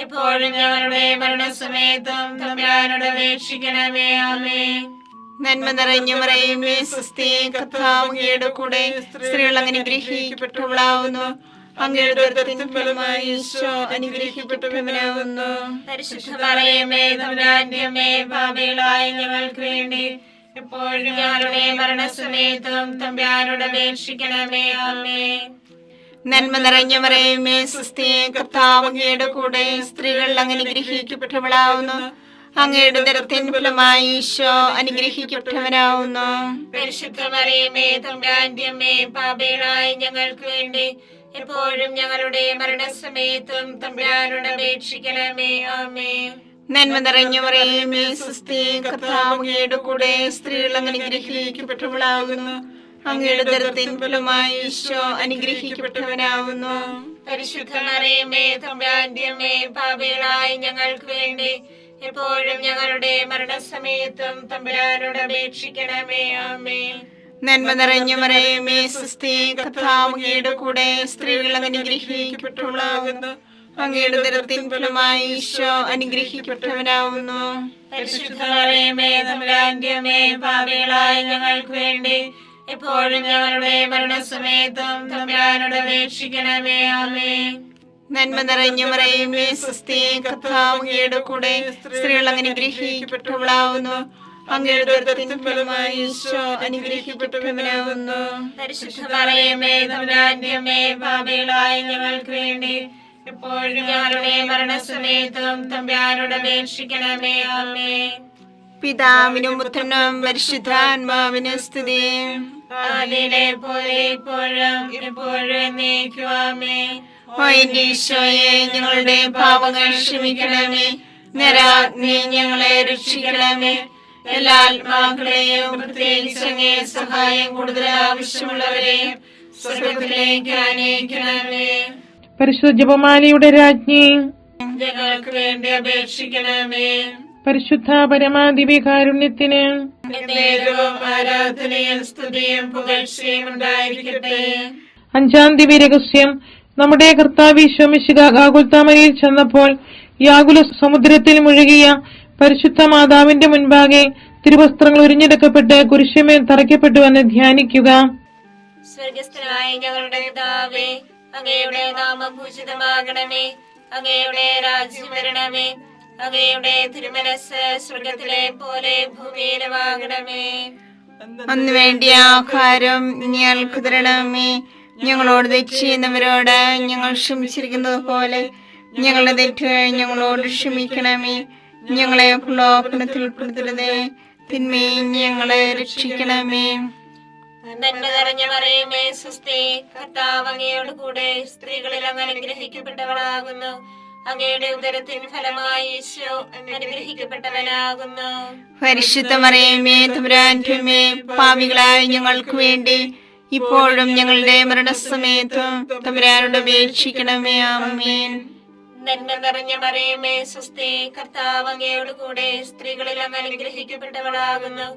എപ്പോഴും ഞങ്ങളുടെ മരണസമയത്തും തമ്പുരാനോട് അപേക്ഷിക്കണമേ. ആമേൻ. നന്മ നിറഞ്ഞ മറിയമേ സ്വസ്തി, കർത്താവ് അങ്ങയുടെ കൂടെ സ്ത്രീകൾ അങ്ങ് അനുഗ്രഹിക്കപ്പെട്ടവളാകുന്നു. അങ്ങയുടെ ഉദരത്തിൻ ഫലമായി ഈശോ അനുഗ്രഹിക്കപ്പെട്ടവനാകുന്നു. പരിശുദ്ധ മറിയമേ തമ്പുരാന്റെ അമ്മേ, പാപികളായ ഞങ്ങൾക്ക് വേണ്ടി എപ്പോഴും ഞങ്ങളുടെ മരണസമയത്തും തമ്പുരാനോട് അപേക്ഷിക്കണമേ. ആമേൻ. നന്മ നിറഞ്ഞ മറിയമേ സ്വസ്തി, കർത്താവ് അങ്ങയുടെ കൂടെ സ്ത്രീകൾ അങ്ങ് അനുഗ്രഹിക്കപ്പെട്ടവളാവുന്നു. അങ്ങയുടെ ഉദരത്തിൻ ഫലമായി ഈശോ അനുഗ്രഹിക്കപ്പെട്ടവനാവുന്നു. പരിശുദ്ധ മറിയമേ തമ്പുരാന്റെ അമ്മേ, പാപികളായ ഞങ്ങൾക്ക് വേണ്ടി എപ്പോഴും ഞങ്ങളുടെ മരണസമയത്തും തമ്പുരാനോട് അപേക്ഷിക്കണമേ. ആമേൻ. നന്മ നിറഞ്ഞ മറിയമേ സ്വസ്തി, കർത്താവ് അങ്ങയുടെ കൂടെ സ്ത്രീകൾ അങ്ങ് അനുഗ്രഹിക്കപ്പെട്ടവളാകുന്നു. അങ്ങയുടെ ഉദരത്തിൻ ഫലമായി ഈശോ അനുഗ്രഹിക്കപ്പെട്ടവനാവുന്നു. പരിശുദ്ധ മറിയമേ തമ്പുരാന്റെ അമ്മേ, പാപികളായ ഞങ്ങൾക്ക് വേണ്ടി എപ്പോഴും ഞങ്ങളുടെ മരണസമയത്തും തമ്പുരാനോട് അപേക്ഷിക്കണമേ. ആമേൻ. നന്മ നിറഞ്ഞ മറിയമേ സ്വസ്തി, കർത്താവ് അങ്ങയുടെ കൂടെ സ്ത്രീകൾ അങ്ങ് അനുഗ്രഹിക്കപ്പെട്ടവളാകുന്നു. അങ്ങയുടെ ഉദരത്തിൻ ഫലമായി ഈശോ അനുഗ്രഹിക്കപ്പെട്ടവനാവുന്നു. പരിശുദ്ധ മറിയമേ തമ്പുരാന്റെ അമ്മേ, പാപികളായ ഞങ്ങൾക്ക് വേണ്ടി എപ്പോഴും ഞങ്ങളുടെ മരണസമയത്തും തമ്പുരാനോട് അപേക്ഷിക്കണമേ. ആമേൻ. നന്മ നിറഞ്ഞ മറിയമേ സ്വസ്തി, കർത്താവ് അങ്ങയുടെ കൂടെ സ്ത്രീകൾ അങ്ങ് അനുഗ്രഹിക്കപ്പെട്ടവളാവുന്നു. അങ്ങയുടെ ഉദരത്തിൻ ഫലമായി ഈശോ അനുഗ്രഹിക്കപ്പെട്ടവനാവുന്നു. പരിശുദ്ധ മറിയമേ തമ്പുരാന്റെ അമ്മേ, പാപികളായ ഞങ്ങൾക്ക് വേണ്ടി എപ്പോഴും ഞങ്ങളുടെ മരണസമയത്തും തമ്പുരാനോട് അപേക്ഷിക്കണമേ. ആമേൻ. പിതാവിനും പുത്രനും പരിശുദ്ധാത്മാവിനും സ്തുതി. ആദിയിലെ പോലെ ഇപ്പോഴും എപ്പോഴും എന്നേക്കും. ആമേൻ. ഓ എന്റെ ഈശോയെ, ഞങ്ങളുടെ പാപങ്ങൾ ക്ഷമിക്കണമേ. നരാഗ്നി ഞങ്ങളെ രക്ഷിക്കണമേ. എല്ലാ ആത്മാക്കളെയും പ്രത്യേകിച്ച് അങ്ങേ സഹായം കൂടുതൽ ആവശ്യമുള്ളവരെയും സ്വർഗത്തിലേക്ക് അനയിക്കണമേ. പരിശുദ്ധ ജപമാലയുടെ രാജ്ഞി, ഞങ്ങൾക്ക് വേണ്ടി അപേക്ഷിക്കണമേ. പരിശുദ്ധ പരമാദിവ്യകാരുണ്യത്തിന് എന്നേരവും ആരാധനയും സ്തുതിയും പുകഴ്ചയും ഉണ്ടായിരിക്കട്ടെ. അഞ്ചാം ദിവ്യരഹസ്യം. നമ്മുടെ കർത്താവ് ഈശോ മിശിഹാ ഗാഗുൽത്താമരയിൽ ചെന്നപ്പോൾ യാകുല സമുദ്രത്തിൽ മുഴുകിയ പരിശുദ്ധ മാതാവിന്റെ മുൻപാകെ തിരുവസ്ത്രങ്ങൾ ഉരിഞ്ഞെടുക്കപ്പെട്ട് കുരിശുമേൽ തറയ്ക്കപ്പെട്ടുവെന്ന് ധ്യാനിക്കുക. സ്വർഗസ്ഥനായ ഞങ്ങളുടെ പിതാവേ, അങ്ങയുടെ നാമം പൂജിതമാകണമേ. അങ്ങയുടെ രാജ്യം വരണമേ. അങ്ങയുടെ തിരുമനസ് സ്വർഗത്തിലെ പോലെ ഭൂമിയിലുമാകണമേ. അന്ന് വേണ്ടിയ ആഹാരം ഞങ്ങൾക്ക് തരണമേ. ഞങ്ങളോട് തെറ്റ് ചെയ്യുന്നവരോട് ഞങ്ങൾ ക്ഷമിച്ചിരിക്കുന്നത് പോലെ ഞങ്ങളുടെ തെറ്റുകൾ ഞങ്ങളോട് ക്ഷമിക്കണമേ. ഞങ്ങളെ പ്രലോഭനത്തിൽ ഉൾപ്പെടുത്തരുതേ, തിന്മയിൽ ഞങ്ങളെ രക്ഷിക്കണമേ. നന്മ നിറഞ്ഞ മറിയമേ സ്വസ്തി, കർത്താവ് അങ്ങയോട് കൂടെ സ്ത്രീകളിൽ അങ്ങ് അനുഗ്രഹിക്കപ്പെട്ടവളാകുന്നു. അങ്ങയുടെ ഉദരത്തിൻ ഫലമായി ഈശോ അനുഗ്രഹിക്കപ്പെട്ടവനാകുന്നു. പരിശുദ്ധ മറിയമേ തമ്പുരാന്റെ അമ്മേ, പാപികളായ ഞങ്ങൾക്ക് വേണ്ടി ഇപ്പോഴും ഞങ്ങളുടെ മരണസമയത്തും തമ്പുരാനോട് അപേക്ഷിക്കണമേ. ആമേൻ. നന്മ നിറഞ്ഞ മറിയമേ സ്വസ്തി, കർത്താവ് അങ്ങയോട് കൂടെ സ്ത്രീകളിൽ അങ്ങ് അനുഗ്രഹിക്കപ്പെട്ടവളാകുന്നു.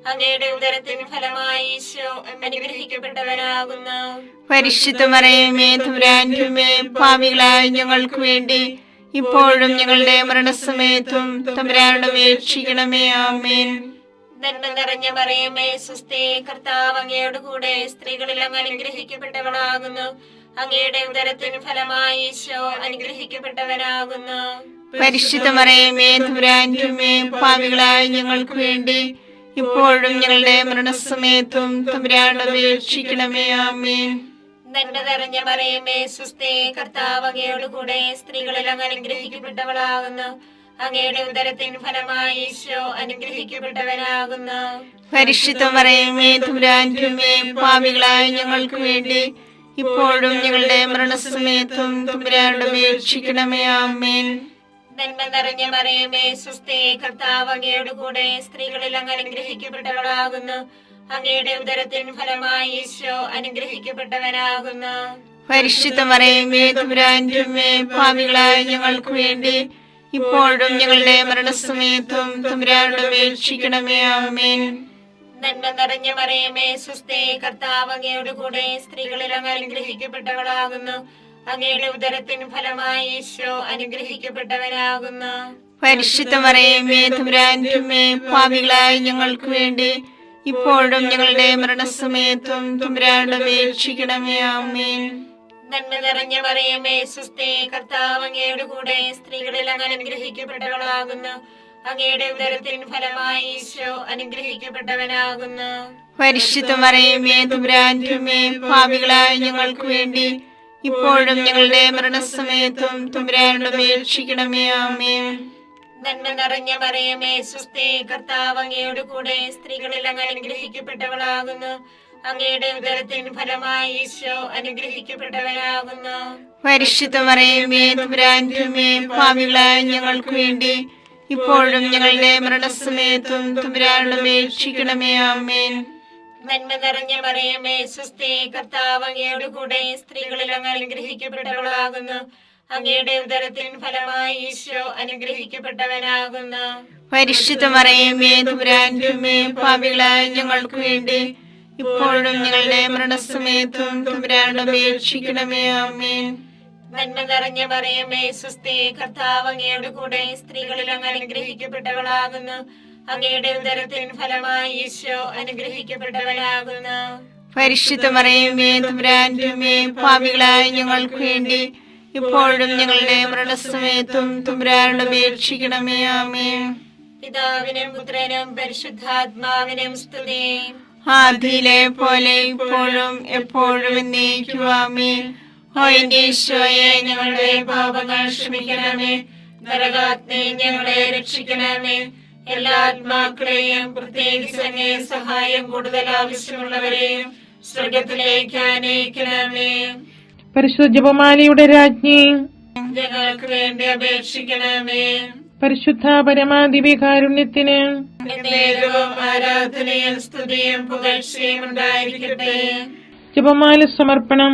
അങ്ങയുടെ ഉദരത്തിൻ ഫലമായി ഈശോ അനുഗ്രഹിക്കപ്പെട്ടവനാകുന്നു. പരിശുദ്ധ മറിയമേ തമ്പുരാന്റെ അമ്മേ, പാപികളായ ഞങ്ങൾക്ക് വേണ്ടി ഇപ്പോഴും ഞങ്ങളുടെ മരണസമയത്തും തമ്പുരാനോട് അപേക്ഷിക്കണമേ. ആമേൻ. നന്മ നിറഞ്ഞ മറിയമേ സ്വസ്തി, കർത്താവ് അങ്ങയോട് കൂടെ സ്ത്രീകളിൽ അങ്ങ് അനുഗ്രഹിക്കപ്പെട്ടവളാകുന്നു. അങ്ങയുടെ ഉദരത്തിൻ ഫലമായി ഈശോ അനുഗ്രഹിക്കപ്പെട്ടവനാകുന്നു. പരിശുദ്ധ മറിയമേ തമ്പുരാന്റെ അമ്മേ, പാപികളായ ഞങ്ങൾക്ക് വേണ്ടി ഇപ്പോഴും ഞങ്ങളുടെ മരണസമയത്തും തമ്പുരാനോട് അപേക്ഷിക്കണമേ. ആമേൻ. നന്മ നിറഞ്ഞ മറിയമേ സ്വസ്തി, കർത്താവ് അങ്ങയോട് കൂടെ സ്ത്രീകളിൽ അങ്ങ് അനുഗ്രഹിക്കപ്പെട്ടവളാകുന്നു. അങ്ങയുടെ ഉദരത്തിൻ ഫലമായി ഈശോ അനുഗ്രഹിക്കപ്പെട്ടവനാകുന്നു. പരിശുദ്ധ മറിയമേ തമ്പുരാന്റെ അമ്മേ, പാപികളായ ഞങ്ങൾക്ക് വേണ്ടി ഇപ്പോഴും ഞങ്ങളുടെ മരണസമയത്തും തമ്പുരാനോട് അപേക്ഷിക്കണമേ. ആമേൻ. നന്മ നിറഞ്ഞ മറിയമേ സ്വസ്തി, കർത്താവ് അങ്ങയോട് കൂടെ സ്ത്രീകളിൽ അങ്ങ് അനുഗ്രഹിക്കപ്പെട്ടവളാകുന്നു. അങ്ങയുടെ ഉദരത്തിൻ ഫലമായി ഈശോ അനുഗ്രഹിക്കപ്പെട്ടവനാകുന്നു. പരിശുദ്ധ മറിയമേ തമ്പുരാന്റെ അമ്മേ, പാപികളായ ഞങ്ങൾക്ക് വേണ്ടി ഇപ്പോഴും ഞങ്ങളുടെ മരണസമയത്തും തമ്പുരാനോട് അപേക്ഷിക്കണമേ. ആമേൻ. നന്മ നിറഞ്ഞ മറിയമേ സ്വസ്തി, കർത്താവ് അങ്ങയോട് കൂടെ സ്ത്രീകളിൽ അങ്ങ് അനുഗ്രഹിക്കപ്പെട്ടവളാകുന്നു. അങ്ങയുടെ ഉദരത്തിൻ ഫലമായി ഈശോ അനുഗ്രഹിക്കപ്പെട്ടവനാകുന്നു. പരിശുദ്ധ മറിയമേ തമ്പുരാന്റെ അമ്മേ, പാപികളായ ഞങ്ങൾക്ക് വേണ്ടി ഇപ്പോഴും ഞങ്ങളുടെ മരണസമയത്തും തമ്പുരാനോട് അപേക്ഷിക്കണമേ. ആമേൻ. നന്മ നിറഞ്ഞ മറിയമേ സുസ്ഥി, കർത്താവ് അങ്ങയുടെ കൂടെ സ്ത്രീകളിൽ അങ്ങ് അനുഗ്രഹിക്കപ്പെട്ടവളാകുന്നു. അങ്ങയുടെ ഉദരത്തിൻ ഫലമായി ഈശോ അനുഗ്രഹിക്കപ്പെട്ടവനാകുന്നു. പരിശുദ്ധ മറിയമേ തമ്പുരാന്റെ അമ്മേ, പാപികളായ ഞങ്ങൾക്ക് വേണ്ടി ഇപ്പോഴും ഞങ്ങളുടെ മരണസമയത്തും തമ്പുരാനോട് അപേക്ഷിക്കണമേ. ആമേൻ. നന്മ നിറഞ്ഞ മറിയമേ സുസ്ഥി, കർത്താവ് അങ്ങയുടെ കൂടെ സ്ത്രീകളിൽ അങ്ങ് അനുഗ്രഹിക്കപ്പെട്ടവളാകുന്നു. അങ്ങയുടെ ഉദരത്തിൻ ഫലമായി ഈശോ അനുഗ്രഹിക്കപ്പെട്ടവനാകുന്നു. പരിശുദ്ധ മറിയമേ തമ്പുരാന്റെ അമ്മേ, പാപികളായ ഞങ്ങൾക്ക് വേണ്ടി ഇപ്പോഴും ഞങ്ങളുടെ മരണസമയത്തും തമ്പുരാനോട് അപേക്ഷിക്കണമേ. ആമേൻ. നന്മ നിറഞ്ഞ മറിയമേ സുസ്ഥി, കർത്താവ് അങ്ങയുടെ കൂടെ സ്ത്രീകളിൽ അങ്ങ് അനുഗ്രഹിക്കപ്പെട്ടവളാകുന്നു. അങ്ങയുടെ ഉദരത്തിൻ ഫലമായി ഈശോ അനുഗ്രഹിക്കപ്പെട്ടവനാകുന്നു. പരിശുദ്ധ മറിയമേ തമ്പുരാന്റെ അമ്മേ, പാപികളായ ഞങ്ങൾക്ക് വേണ്ടി ഇപ്പോഴും ഞങ്ങളുടെ മരണസമയത്തും തമ്പുരാനോട് അപേക്ഷിക്കണമേ. ആമേൻ. നന്മ നിറഞ്ഞ മറിയമേ സുസ്ഥി, കർത്താവ് അങ്ങയുടെ കൂടെ സ്ത്രീകളിൽ അങ്ങ് അനുഗ്രഹിക്കപ്പെട്ടവളാകുന്നു. അങ്ങയുടെ ഉദരത്തിൻ ഫലമായി ഈശോ അനുഗ്രഹിക്കപ്പെട്ടവനാകുന്നു. പരിശുദ്ധ മറിയമേ തമ്പുരാന്റെ അമ്മേ, പാപികളായ ഞങ്ങൾക്ക് വേണ്ടി ഇപ്പോഴും ഞങ്ങളുടെ മരണസമയത്തും തമ്പുരാനോട് അപേക്ഷിക്കണമേ. ആമേൻ. പിതാവിനും പുത്രനും പരിശുദ്ധാത്മാവിനും സ്തുതി. ആദിയിലെ പോലെ ഇപ്പോഴും എപ്പോഴും എന്നേക്കും. ആമേൻ. ഓ എന്റെ ഈശോയെ, ഞങ്ങളുടെ പാപങ്ങൾ ക്ഷമിക്കണമേ. നരകാഗ്നി ഞങ്ങളെ രക്ഷിക്കണമേ. എല്ലാ ആത്മാക്കളെയും പ്രത്യേകിച്ച് അങ്ങേ സഹായം കൂടുതൽ ആവശ്യമുള്ളവരെയും സ്വർഗത്തിലേക്ക് അനയിക്കണമേ. പരിശുദ്ധ ജപമാലയുടെ രാജ്ഞി, ഞങ്ങൾക്ക് വേണ്ടി അപേക്ഷിക്കണമേ. പരിശുദ്ധ പരമാദിവ്യകാരുണ്യത്തിന് നേരവും ആരാധനയും സ്തുതിയും പുകഴ്ചയും ഉണ്ടായിരിക്കട്ടെ. ജപമാല സമർപ്പണം.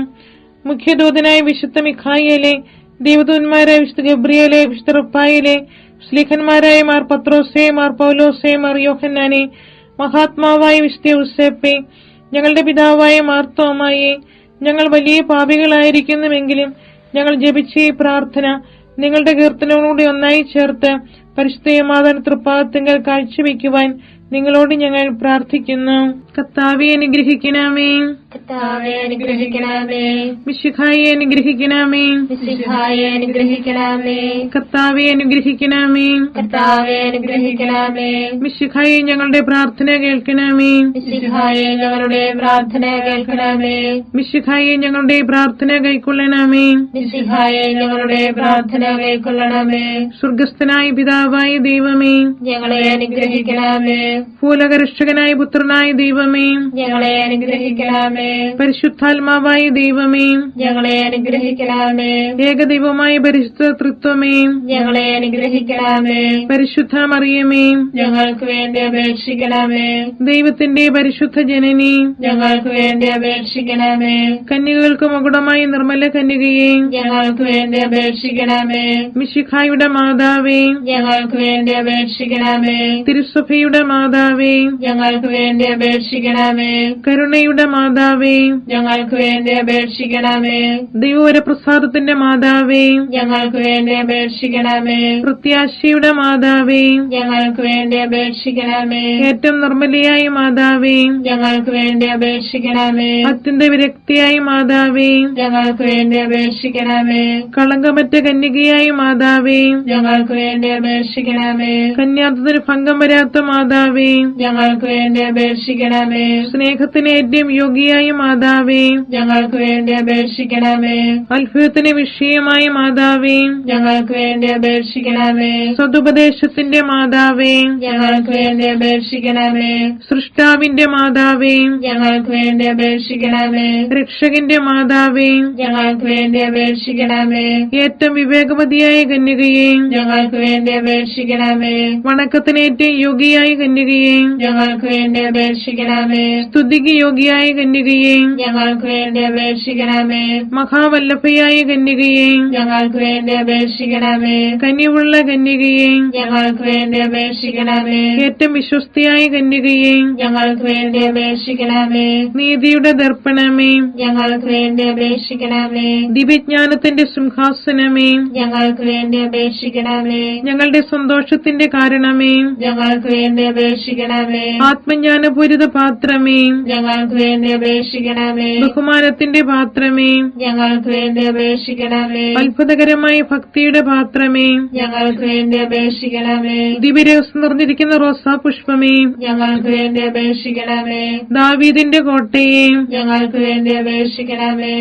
മുഖ്യദൂതനായ വിശുദ്ധ മിഖായേലെ, ദേവദൂതന്മാരായ വിശുദ്ധ ഗബ്രിയേലെ, വിശുദ്ധ റുഫായേലെ, സ്ലീഹന്മാരായ മാർ പത്രോസേ, മാർ പൗലോസേ, മാർ യോഹന്നാനെ, മഹാത്മാവായ വിശുദ്ധ യൂസേപ്പേ, ഞങ്ങളുടെ പിതാവായ മാർത്തോമായെ, ഞങ്ങൾ വലിയ പാപികളായിരിക്കുന്നുവെങ്കിലും ഞങ്ങൾ ജപിച്ച ഈ പ്രാർത്ഥന നിങ്ങളുടെ കീർത്തനങ്ങളോട് ഒന്നായി ചേർത്ത് പരിശുദ്ധ മാതാവിന്റെ തൃപ്പാദത്തിങ്കൽ കാഴ്ചവെക്കുവാൻ നിങ്ങളോട് ഞങ്ങൾ പ്രാർത്ഥിക്കുന്നു. കർത്താവേ അനുഗ്രഹിക്കണമേ. കർത്താവേ അനുഗ്രഹിക്കണമേ. മിശിഹായെ അനുഗ്രഹിക്കണമേ. മിശിഹായെ അനുഗ്രഹിക്കണമേ. കർത്താവേ അനുഗ്രഹിക്കണമേ. കർത്താവേ അനുഗ്രഹിക്കണമേ. മിശിഹായെ ഞങ്ങളുടെ പ്രാർത്ഥന കേൾക്കണമേ. മിശിഹായെ ഞങ്ങളുടെ പ്രാർത്ഥന കേൾക്കണമേ. മിശിഹായെ ഞങ്ങളുടെ പ്രാർത്ഥന കൈക്കൊള്ളണമേ. മിശിഹായെ ഞങ്ങളുടെ പ്രാർത്ഥന കൈക്കൊള്ളണമേ. സ്വർഗസ്ഥനായ പിതാവായ ദൈവമേ, ഞങ്ങളെ അനുഗ്രഹിക്കണമേ. ഭൂലോകരക്ഷകനായ പുത്രനായ ദൈവമേ, ഞങ്ങളെ അനുഗ്രഹിക്കണമേ. പരിശുദ്ധാത്മാവായ ദൈവമേ, ഞങ്ങളെ അനുഗ്രഹിക്കണമേ. ഏകദൈവമായ പരിശുദ്ധ തൃത്വമേ, ഞങ്ങളെ അനുഗ്രഹിക്കണമേ. പരിശുദ്ധ മറിയമേ, ഞങ്ങൾക്ക് വേണ്ടി അപേക്ഷിക്കണമേ. ദൈവത്തിന്റെ പരിശുദ്ധ ജനനി, ഞങ്ങൾക്ക് വേണ്ടി അപേക്ഷിക്കണമേ. കന്യകൾക്ക് മകുടമായ നിർമ്മല കന്യകയെ, ഞങ്ങൾക്ക് വേണ്ടി അപേക്ഷിക്കണമേ. മിശിഹായുടെ മാതാവേ, ഞങ്ങൾക്ക് വേണ്ടി അപേക്ഷിക്കണമേ. തിരുസഭയുടെ മാതാവേ, ഞങ്ങൾക്ക് വേണ്ടി അപേക്ഷിക്കണമേ. കരുണയുടെ മാതാവേ, ഞങ്ങൾക്ക് വേണ്ടി അപേക്ഷിക്കണമേ. ദൈവവരപ്രസാദത്തിന്റെ മാതാവേ, ഞങ്ങൾക്ക് വേണ്ടി അപേക്ഷിക്കണമേ. പ്രത്യാശയുടെ മാതാവേ, ഞങ്ങൾക്ക് വേണ്ടി അപേക്ഷിക്കണമേ. ഏറ്റവും നിർമ്മലയായ മാതാവേ, ഞങ്ങൾക്ക് വേണ്ടി അപേക്ഷിക്കണമേ. അത്യന്ത വിരക്തിയായ മാതാവേ, ഞങ്ങൾക്ക് വേണ്ടി അപേക്ഷിക്കണമേ. കളങ്കമറ്റ കന്യകയായ മാതാവേ, ഞങ്ങൾക്ക് വേണ്ടി അപേക്ഷിക്കണമേ. കന്യാത്വത്തിന് ഭംഗം വരാത്ത മാതാവേ, ഞങ്ങൾക്ക് വേണ്ടി അപേക്ഷിക്കണമേ. സ്നേഹത്തിന് ഏറ്റവും യോഗ്യയായ മാതാവേ, ഞങ്ങൾക്ക് വേണ്ടി അപേക്ഷിക്കണമേ. അത്ഭുതത്തിന് വിഷയമായ മാതാവേ, ഞങ്ങൾക്ക് വേണ്ടി അപേക്ഷിക്കണമേ. സതുപദേശത്തിന്റെ മാതാവേ, ഞങ്ങൾക്ക് വേണ്ടി അപേക്ഷിക്കണമേ. സൃഷ്ടാവിന്റെ മാതാവേ, ഞങ്ങൾക്ക് വേണ്ടി അപേക്ഷിക്കണമേ. രക്ഷകന്റെ മാതാവേ, ഞങ്ങൾക്ക് വേണ്ടി അപേക്ഷിക്കണമേ. ഏറ്റവും വിവേകവതിയായ കന്യകയെ, ഞങ്ങൾക്ക് വേണ്ടി അപേക്ഷിക്കണമേ. വണക്കത്തിന് ഏറ്റവും യോഗ്യയായ കന്യകയെ, ഞങ്ങൾക്ക് വേണ്ടി അപേക്ഷിക്കണമേ. സ്തുതിക്ക് യോഗ്യയായ കന്യകയെ, ഞങ്ങൾക്ക് വേണ്ടി അപേക്ഷിക്കണമേ. മഹാവല്ലഭയായ കന്യകയെ, ഞങ്ങൾക്ക് വേണ്ടി അപേക്ഷിക്കണമേ. കനിവുള്ള കന്യകയെ, ഞങ്ങൾക്ക് വേണ്ടി അപേക്ഷിക്കണമേ. ഏറ്റവും വിശ്വസ്തയായ കന്യകയെ, ഞങ്ങൾക്ക് വേണ്ടി അപേക്ഷിക്കണമേ. നീതിയുടെ ദർപ്പണമേ, ഞങ്ങൾക്ക് വേണ്ടി അപേക്ഷിക്കണമേ. ദിവ്യജ്ഞാനത്തിന്റെ സിംഹാസനമേ, ഞങ്ങൾക്ക് വേണ്ടി അപേക്ഷിക്കണമേ. ഞങ്ങളുടെ സന്തോഷത്തിന്റെ കാരണമേ, ഞങ്ങൾക്ക് വേണ്ടി അപേക്ഷിക്കണമേ. ആത്മജ്ഞാനപൂരിത പാത്രമേ, ഞങ്ങൾക്ക് വേണ്ടി അപേക്ഷിക്കണമേ. അപേക്ഷിക്കണമേ. ബഹുമാനത്തിന്റെ പാത്രമേ, ഞങ്ങൾക്ക് വേണ്ടി അപേക്ഷിക്കണമേ. അത്ഭുതകരമായ ഭക്തിയുടെ പാത്രമേ, ഞങ്ങൾക്ക് വേണ്ടി അപേക്ഷിക്കണമേ. ദിവ്യരസം നിറഞ്ഞിരിക്കുന്ന റോസാ പുഷ്പമേ, ഞങ്ങൾക്ക് വേണ്ടി അപേക്ഷിക്കണമേ. ദാവീദിന്റെ കോട്ടയെ, ഞങ്ങൾക്ക് വേണ്ടി അപേക്ഷിക്കണമേ.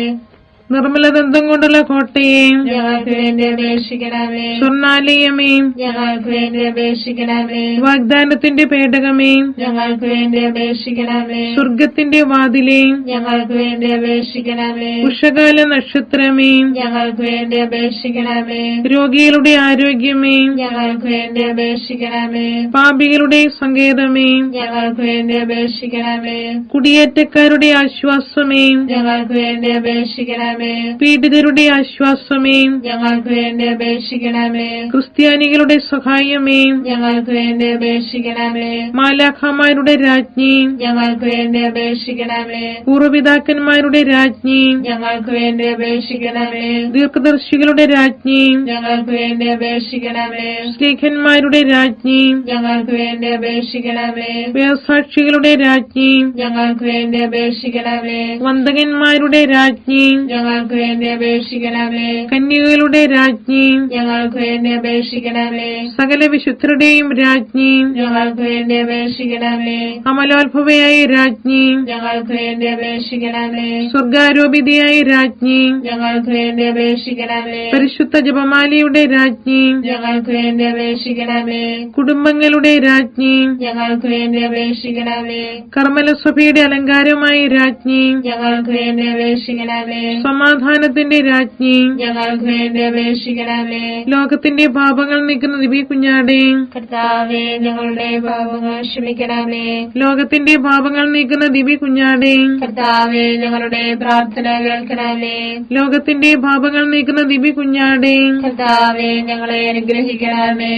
നിർമ്മലദന്തം കൊണ്ടുള്ള കോട്ടയെ, ഞങ്ങൾക്ക് വേണ്ടി അപേക്ഷിക്കണമേ. സ്വർണാലയമേ, ഞങ്ങൾക്ക് വേണ്ടി അപേക്ഷിക്കണമേ. വാഗ്ദാനത്തിന്റെ പേടകമേ, ഞങ്ങൾക്ക് വേണ്ടി അപേക്ഷിക്കണമേ. സ്വർഗത്തിന്റെ വാതിലേ, ഞങ്ങൾക്ക് വേണ്ടി അപേക്ഷിക്കണമേ. ഉഷകാല നക്ഷത്രമേ, ഞങ്ങൾക്ക് വേണ്ടി അപേക്ഷിക്കണമേ. രോഗികളുടെ ആരോഗ്യമേ, ഞങ്ങൾക്ക് വേണ്ടി അപേക്ഷിക്കണമേ. പാപികളുടെ സങ്കേതമേ, ഞങ്ങൾക്ക് വേണ്ടി അപേക്ഷിക്കണമേ. കുടിയേറ്റക്കാരുടെ ആശ്വാസമേ, ഞങ്ങൾക്ക് വേണ്ടി അപേക്ഷിക്കണമേ. പീഡിതരുടെ ആശ്വാസമേ, ഞങ്ങൾക്ക് വേണ്ടി അപേക്ഷിക്കണമേ. ക്രിസ്ത്യാനികളുടെ സഹായമേ, ഞങ്ങൾക്ക് വേണ്ടി അപേക്ഷിക്കണമേ. മാലാഖമാരുടെ രാജ്ഞി, ഞങ്ങൾക്ക് വേണ്ടി അപേക്ഷിക്കണമേ. പൂർവ്വപിതാക്കന്മാരുടെ രാജ്ഞി, ഞങ്ങൾക്ക് വേണ്ടി അപേക്ഷിക്കണമേ. ദീർഘദർശികളുടെ രാജ്ഞി, ഞങ്ങൾക്ക് വേണ്ടി അപേക്ഷിക്കണമേ. സ്ത്രീഖന്മാരുടെ രാജ്ഞി, ഞങ്ങൾക്ക് വേണ്ടി അപേക്ഷിക്കണമേ. വേദസാക്ഷികളുടെ രാജ്ഞി, ഞങ്ങൾക്ക് വേണ്ടി അപേക്ഷിക്കണമേ. വന്ദകന്മാരുടെ രാജ്ഞി, ഞങ്ങൾക്ക് വേണ്ടി അപേക്ഷിക്കണമേ. കന്യകകളുടെ രാജ്ഞി, ഞങ്ങൾക്ക് വേണ്ടി അപേക്ഷിക്കണമേ. സകല വിശുദ്ധരുടെയും രാജ്ഞി, ഞങ്ങൾക്ക് വേണ്ടി അപേക്ഷിക്കണമേ. അമലോത്ഭവയായ രാജ്ഞി, ഞങ്ങൾക്ക് വേണ്ടി അപേക്ഷിക്കണമേ. സ്വർഗാരോപിതയായ രാജ്ഞി, ഞങ്ങൾക്ക് വേണ്ടി അപേക്ഷിക്കണമേ. പരിശുദ്ധ ജപമാലയുടെ രാജ്ഞി, ഞങ്ങൾക്ക് വേണ്ടി അപേക്ഷിക്കണമേ. കുടുംബങ്ങളുടെ രാജ്ഞി, ഞങ്ങൾക്ക് വേണ്ടി അപേക്ഷിക്കണമേ. കർമ്മലസഭയുടെ അലങ്കാരമായ രാജ്ഞി, ഞങ്ങൾക്ക് വേണ്ടി അപേക്ഷിക്കണമേ. സമാധാനത്തിന്റെ രാജ്ഞി, ഞങ്ങൾക്ക് വേണ്ടി അപേക്ഷിക്കണമേ. ലോകത്തിന്റെ പാപങ്ങൾ നീക്കുന്ന ദിവ്യ കുഞ്ഞാടേ, കർത്താവേ, ഞങ്ങളുടെ പാപങ്ങൾ ക്ഷമിക്കണമേ. ലോകത്തിന്റെ പാപങ്ങൾ നീക്കുന്ന ദിവ്യ കുഞ്ഞാടേ, കർത്താവേ, ഞങ്ങളുടെ പ്രാർത്ഥന കേൾക്കണമേ. ലോകത്തിന്റെ പാപങ്ങൾ നീക്കുന്ന ദിവ്യ കുഞ്ഞാടേ, കർത്താവേ, ഞങ്ങളെ അനുഗ്രഹിക്കണമേ.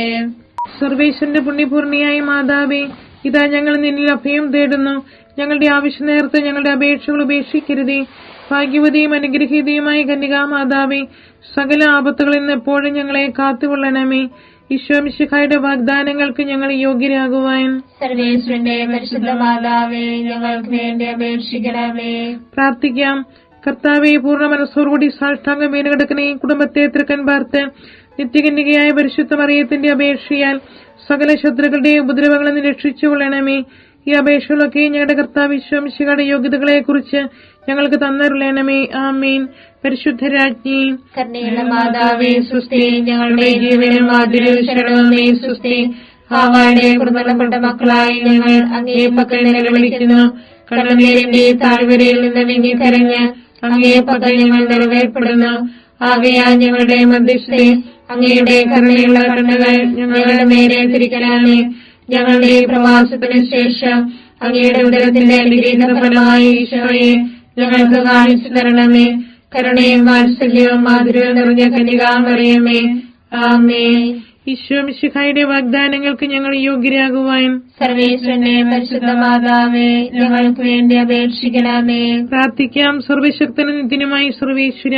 സർവേശ്വരന്റെ പുണ്യപൂർണിയായ മാതാവേ, ഇതാ ഞങ്ങൾ നിന്നിൽ അഭയം തേടുന്നു. ഞങ്ങളുടെ ആവശ്യ നേരത്ത് ഞങ്ങളുടെ അപേക്ഷകൾ ഉപേക്ഷിക്കരുതേ. ഭാഗ്യവതിയും അനുഗ്രഹീതയുമായ കന്യകാമാതാവേ, സകല ആപത്തുകളിൽ നിന്ന് എപ്പോഴും ഞങ്ങളെ കാത്തുകൊള്ളണമേ. ഈശോ മിശിഹായുടെ വാഗ്ദാനങ്ങൾക്ക് ഞങ്ങൾ യോഗ്യരാകുവാൻ സർവേശ്വരന്റെ പരിശുദ്ധ മാതാവേ, ഞങ്ങൾക്ക് വേണ്ടി അപേക്ഷിക്കണമേ. പ്രാർത്ഥിക്കാം. കർത്താവെ, പൂർണ്ണ മനസ്സോടുകൂടി സാഷ്ടാംഗം വീണുകിടക്കുന്ന ഈ കുടുംബത്തെ തൃക്കൻ പാർത്ത് നിത്യകന്യകയായ പരിശുദ്ധ മറിയത്തിന്റെ അപേക്ഷയാൽ സകല ശത്രുക്കളുടെ ഉപദ്രവങ്ങളിൽ നിന്ന് രക്ഷിച്ചുകൊള്ളണമേ. ഈ അപേക്ഷകളൊക്കെ ഞങ്ങളുടെ കർത്താവ് ഈശോ മിശിഹായുടെ യോഗ്യതകളെ കുറിച്ച് ഞങ്ങൾക്ക് തന്നരുളണമേ. ആമേൻ. പരിശുദ്ധരാജ്ഞി, കരുണയുള്ള മാതാവേ, സുസ്തി. ഞങ്ങളുടെ ജീവനും മാധുര്യവും ശരണവുമേ, സുസ്തി. ഹാവായുടെ കുടുംബപ്പെട്ട മക്കളായി ഞങ്ങൾ അങ്ങേ പക്കൽ നിലവിളിക്കുന്നു. കണ്ണുനീരിന്റെ താഴ്വരയിൽ നിന്ന് വിങ്ങിക്കരഞ്ഞ് അങ്ങേ പക്കൽ ഞങ്ങൾ നിറവേർപ്പെടുന്നു. ആകയാൽ ഞങ്ങളുടെ മധ്യസ്ഥെ അങ്ങയുടെ കരുണയുള്ള കണ്ണുകൾ ഞങ്ങളുടെ നേരെ തിരിക്കണമേ. ഞങ്ങളുടെ പ്രവാസത്തിന് ശേഷം അങ്ങയുടെ ഉദരത്തിന്റെ അനുഗ്രഹീത ഫലമായ ഈശോയെ ഞങ്ങൾക്ക് കാണിച്ചു തരണമേ. കരുണയും വാത്സല്യവും മാധുര്യവും നിറഞ്ഞ കന്യകാമറിയമേ, ആമേൻ. ഈശോ മിശിഹായുടെ വാഗ്ദാനങ്ങൾക്ക് ഞങ്ങൾ യോഗ്യരാകുവാൻ സർവേശ്വരന്റെ പരിശുദ്ധ മാതാവേ, ഞങ്ങൾക്ക് വേണ്ടി അപേക്ഷിക്കണമേ. പ്രാർത്ഥിക്കാം. സർവശക്തനും നിത്യനുമായി സർവേശ്വര,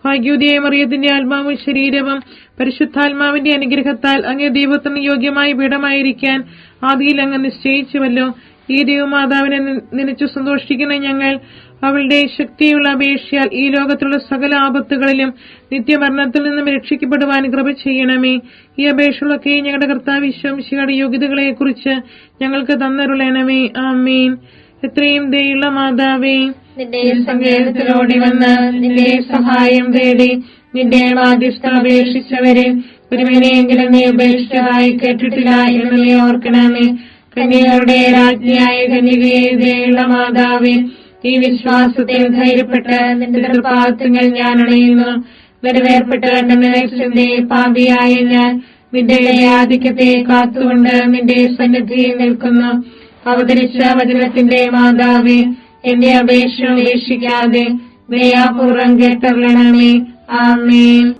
ഭാഗ്യോദയ മറിയത്തിന്റെ ആത്മാവും ശരീരവും പരിശുദ്ധാത്മാവിന്റെ അനുഗ്രഹത്താൽ അങ്ങേ ദൈവത്തിന് യോഗ്യമായ പീഠമായിരിക്കാൻ ആദിയിൽ അങ്ങ് നിശ്ചയിച്ചുവല്ലോ. ഈ ദൈവമാതാവിനെ നനച്ചു സന്തോഷിക്കുന്ന ഞങ്ങൾ അവളുടെ ശക്തിയുള്ള അപേക്ഷയാൽ ഈ ലോകത്തിലുള്ള സകല ആപത്തുകളിലും നിത്യമരണത്തിൽ നിന്നും രക്ഷിക്കപ്പെടുവാൻ കൃപ ചെയ്യണമേ. ഈ അപേക്ഷകളൊക്കെ ഞങ്ങളുടെ കർത്താവ് ഈശോ മിശിഹായുടെ യോഗ്യതകളെ കുറിച്ച് ഞങ്ങൾക്ക് തന്നരുളണമേ. ആമേൻ. എത്രയും ദയുള്ള മാതാവേ, നിന്റെ സങ്കേതത്തിലോടി വന്ന് നിന്റെ സഹായം തേടി നിന്റെ മാധ്യസ്ഥം അപേക്ഷിച്ചവരെ ഒരുവനെയെങ്കിലും നീ ഉപേക്ഷിച്ചതായി കേട്ടിട്ടില്ല എന്ന് നീ ഓർക്കണമേ. കന്യകരുടെ രാജ്ഞിയായ കന്യകയെ ദയുള്ള മാതാവേ, ഈ വിശ്വാസത്തിൽ ധൈര്യപ്പെട്ട് നിന്റെ തൃപ്പാദങ്ങൾ ഞാൻ അണയുന്നു. നിറവേർപ്പെട്ട് കണ്ടെന്ന പാപിയായ ഞാൻ നിന്റെ ആധിക്യത്തെ കാത്തുകൊണ്ട് നിന്റെ സന്നിധിയിൽ നിൽക്കുന്നു. അവതരിച്ച വചനത്തിന്റെ മാതാവേ, എന്റെ അപേക്ഷ ഉപേക്ഷിക്കാതെ ദയാപൂർവം കേട്ടറിയണമേ. ആമേൻ.